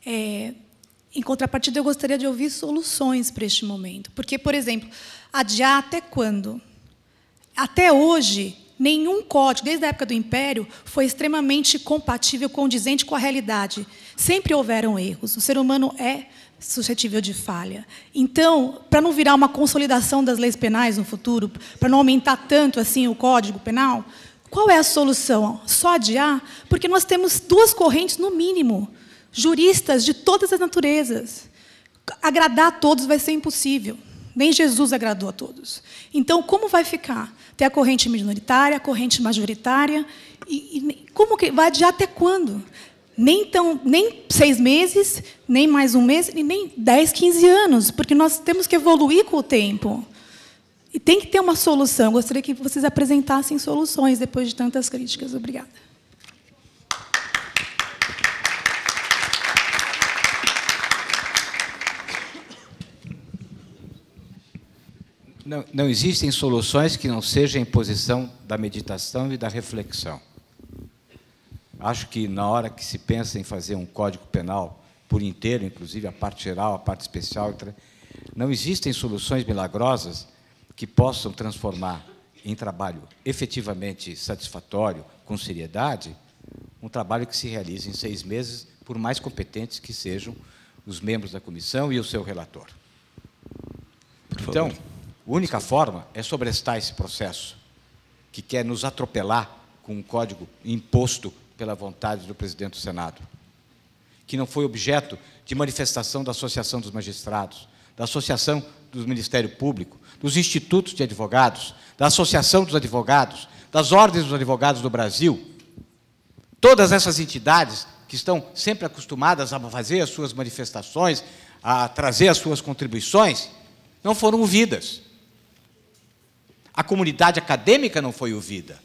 Em contrapartida, eu gostaria de ouvir soluções para este momento. Porque, por exemplo, adiar até quando? Até hoje, Nenhum código, desde a época do Império, foi extremamente compatível, condizente com a realidade. Sempre houveram erros. O ser humano é suscetível de falha. Então, para não virar uma consolidação das leis penais no futuro, para não aumentar tanto assim o Código Penal, qual é a solução? Só adiar? Porque nós temos duas correntes, no mínimo, juristas de todas as naturezas. Agradar a todos vai ser impossível. Nem Jesus agradou a todos. Então, como vai ficar? Tem a corrente minoritária, a corrente majoritária, e como que vai adiar até quando? Nem 6 meses, nem mais um mês, e nem 10, 15 anos, porque nós temos que evoluir com o tempo. E tem que ter uma solução. Eu gostaria que vocês apresentassem soluções depois de tantas críticas. Obrigada. Não existem soluções que não sejam a imposição da meditação e da reflexão. Acho que, na hora que se pensa em fazer um Código Penal por inteiro, inclusive a parte geral, a parte especial, não existem soluções milagrosas que possam transformar em trabalho efetivamente satisfatório, com seriedade, um trabalho que se realize em 6 meses, por mais competentes que sejam os membros da comissão e o seu relator. Então, a única forma é sobrestar esse processo, que quer nos atropelar com um código imposto pela vontade do presidente do Senado, que não foi objeto de manifestação da Associação dos Magistrados, da Associação do Ministério Público, dos institutos de advogados, da Associação dos Advogados, das Ordens dos Advogados do Brasil. Todas essas entidades que estão sempre acostumadas a fazer as suas manifestações, a trazer as suas contribuições, não foram ouvidas. A comunidade acadêmica não foi ouvida.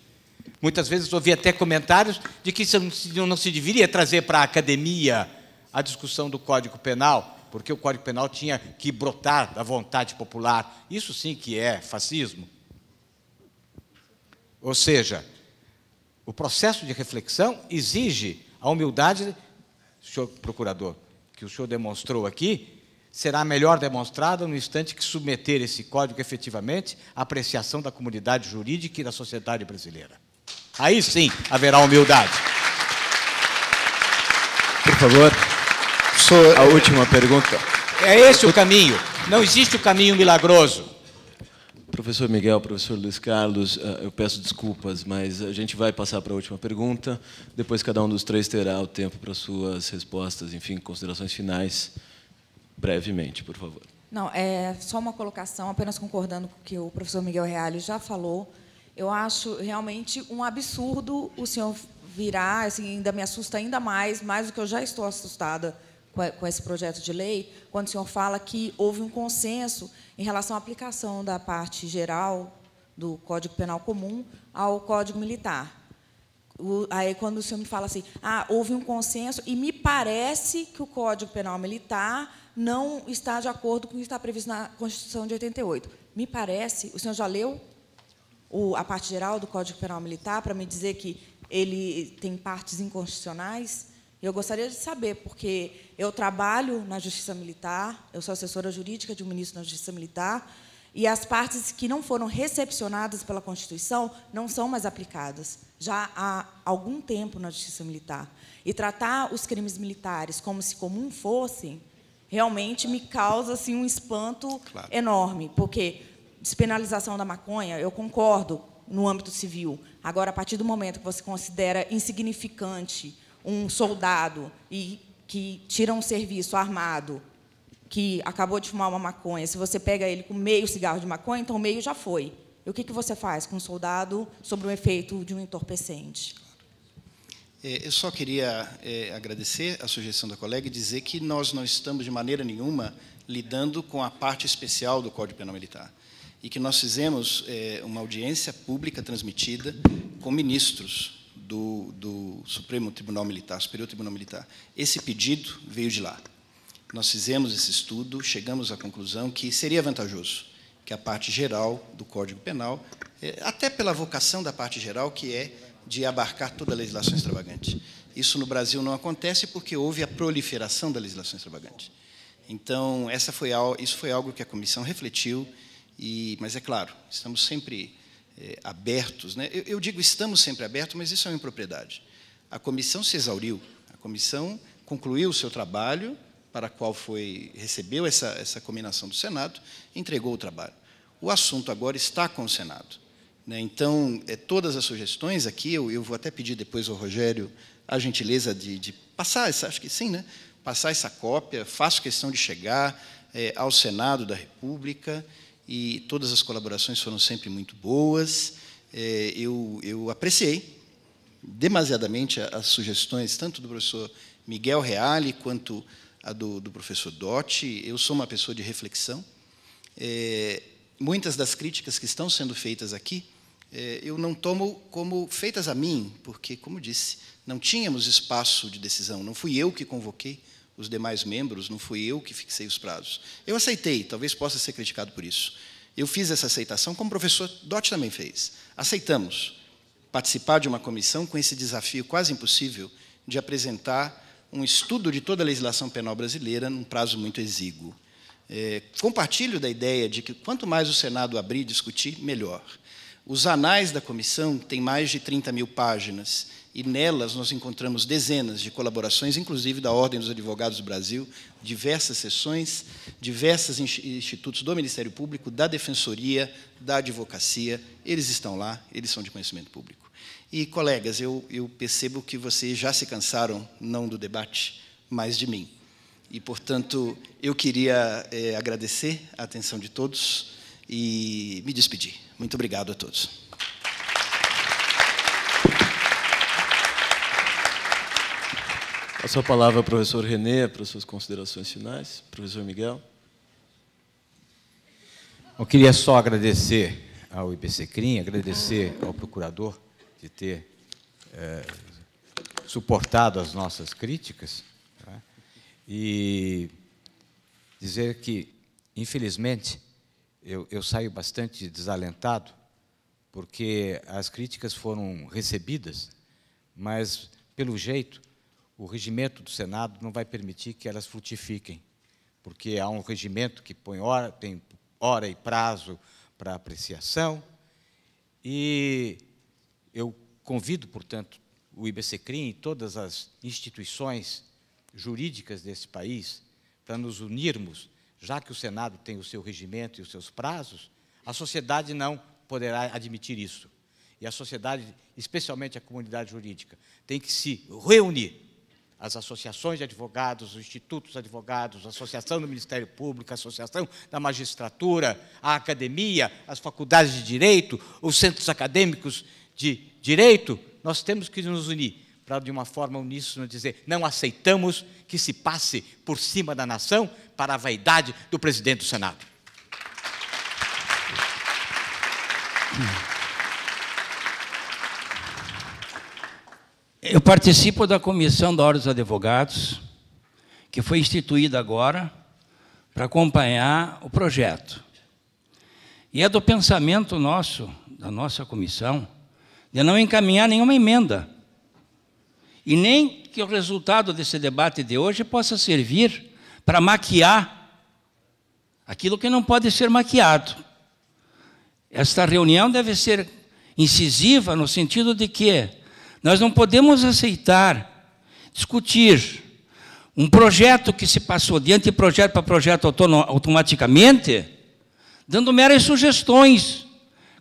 Muitas vezes ouvi até comentários de que não se deveria trazer para a academia a discussão do Código Penal, porque o Código Penal tinha que brotar da vontade popular. Isso sim que é fascismo. Ou seja, o processo de reflexão exige a humildade, senhor procurador, que o senhor demonstrou aqui, será melhor demonstrada no instante que submeter esse código efetivamente à apreciação da comunidade jurídica e da sociedade brasileira. Aí sim haverá humildade. Por favor, a última pergunta. É esse o caminho. Não existe o caminho milagroso. Professor Miguel, professor Luiz Carlos, eu peço desculpas, mas a gente vai passar para a última pergunta. Depois cada um dos três terá o tempo para suas respostas, enfim, considerações finais. Brevemente, por favor. Não, é só uma colocação, apenas concordando com o que o professor Miguel Reale já falou. Eu acho realmente um absurdo o senhor virar, assim, ainda me assusta ainda mais do que eu já estou assustada com esse projeto de lei, quando o senhor fala que houve um consenso em relação à aplicação da parte geral do Código Penal Comum ao Código Militar. Aí, quando o senhor me fala assim, houve um consenso, e me parece que o Código Penal Militar não está de acordo com o que está previsto na Constituição de 88. Me parece, o senhor já leu a parte geral do Código Penal Militar para me dizer que ele tem partes inconstitucionais? Eu gostaria de saber, porque eu trabalho na Justiça Militar, eu sou assessora jurídica de um ministro da Justiça Militar, e as partes que não foram recepcionadas pela Constituição não são mais aplicadas, já há algum tempo na Justiça Militar. E tratar os crimes militares como se comum fossem, realmente me causa assim, um espanto enorme, porque despenalização da maconha, eu concordo no âmbito civil. Agora, a partir do momento que você considera insignificante um soldado e que tira um serviço armado, que acabou de fumar uma maconha, se você pega ele com meio cigarro de maconha, então meio já foi. E o que você faz com um soldado sob o efeito de um entorpecente? Eu só queria agradecer a sugestão da colega e dizer que nós não estamos, de maneira nenhuma, lidando com a parte especial do Código Penal Militar. E que nós fizemos uma audiência pública transmitida com ministros do Supremo Tribunal Militar, Superior Tribunal Militar. Esse pedido veio de lá. Nós fizemos esse estudo, chegamos à conclusão que seria vantajoso que a parte geral do Código Penal, até pela vocação da parte geral, que é de abarcar toda a legislação extravagante. Isso no Brasil não acontece porque houve a proliferação da legislação extravagante. Então, isso foi algo que a comissão refletiu, mas, é claro, estamos sempre abertos, né? Eu digo estamos sempre abertos, mas isso é uma impropriedade. A comissão se exauriu, a comissão concluiu o seu trabalho, para a qual recebeu essa combinação do Senado, entregou o trabalho. O assunto agora está com o Senado, né? Então, todas as sugestões aqui, eu vou até pedir depois ao Rogério a gentileza de passar, acho que sim, né? Passar essa cópia, faço questão de chegar ao Senado da República, e todas as colaborações foram sempre muito boas. Eu apreciei demasiadamente as sugestões, tanto do professor Miguel Reale, quanto a do professor Dotti. Eu sou uma pessoa de reflexão. Muitas das críticas que estão sendo feitas aqui, eu não tomo como feitas a mim, porque, como disse, não tínhamos espaço de decisão, não fui eu que convoquei os demais membros, não fui eu que fixei os prazos. Eu aceitei, talvez possa ser criticado por isso. Eu fiz essa aceitação, como o professor Dotti também fez. Aceitamos participar de uma comissão com esse desafio quase impossível de apresentar um estudo de toda a legislação penal brasileira num prazo muito exíguo. Compartilho da ideia de que quanto mais o Senado abrir e discutir, melhor. Os anais da comissão têm mais de 30 mil páginas, e nelas nós encontramos dezenas de colaborações, inclusive da Ordem dos Advogados do Brasil, diversas sessões, diversos institutos do Ministério Público, da Defensoria, da Advocacia. Eles estão lá, eles são de conhecimento público. E, colegas, eu percebo que vocês já se cansaram, não do debate, mas de mim. E, portanto, eu queria agradecer a atenção de todos e me despedir. Muito obrigado a todos. Passo a palavra ao professor René para as suas considerações finais. Professor Miguel. Eu queria só agradecer ao IBCCRIM, agradecer ao procurador de ter suportado as nossas críticas, tá? E dizer que, infelizmente, eu saio bastante desalentado, porque as críticas foram recebidas, mas, pelo jeito, o regimento do Senado não vai permitir que elas frutifiquem, porque há um regimento que tem hora e prazo para apreciação, e eu convido, portanto, o IBCCRIM e todas as instituições jurídicas desse país para nos unirmos, já que o Senado tem o seu regimento e os seus prazos, a sociedade não poderá admitir isso. E a sociedade, especialmente a comunidade jurídica, tem que se reunir. As associações de advogados, os institutos de advogados, a Associação do Ministério Público, a Associação da Magistratura, a academia, as faculdades de Direito, os centros acadêmicos de Direito, nós temos que nos unir para, de uma forma uníssona, dizer: não aceitamos que se passe por cima da nação para a vaidade do presidente do Senado. Eu participo da comissão da Ordem dos Advogados, que foi instituída agora para acompanhar o projeto. E é do pensamento nosso, da nossa comissão, de não encaminhar nenhuma emenda. E nem que o resultado desse debate de hoje possa servir para maquiar aquilo que não pode ser maquiado. Esta reunião deve ser incisiva no sentido de que nós não podemos aceitar, discutir um projeto que se passou de anteprojeto para projeto automaticamente, dando meras sugestões,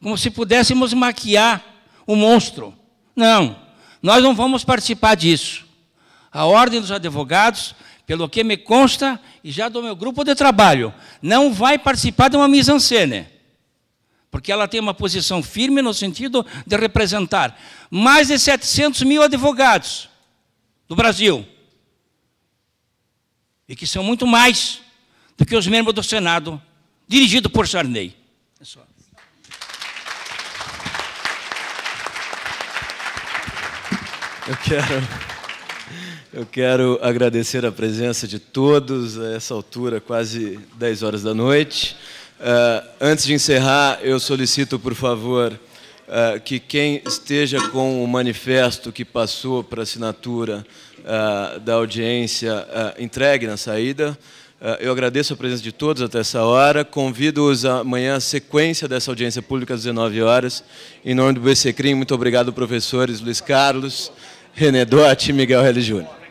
como se pudéssemos maquiar o monstro. Não, nós não vamos participar disso. A Ordem dos Advogados, pelo que me consta, e já do meu grupo de trabalho, não vai participar de uma mise-en-scène, porque ela tem uma posição firme no sentido de representar mais de 700 mil advogados do Brasil, e que são muito mais do que os membros do Senado, dirigido por Sarney. É só. Eu quero agradecer a presença de todos a essa altura, quase 10 horas da noite. Antes de encerrar, eu solicito, por favor, que quem esteja com o manifesto que passou para assinatura da audiência entregue na saída. Eu agradeço a presença de todos até essa hora. Convido-os amanhã à sequência dessa audiência pública às 19 horas. Em nome do BCCRIM, muito obrigado, professores Luiz Carlos, René Dotti e Miguel Reale Júnior.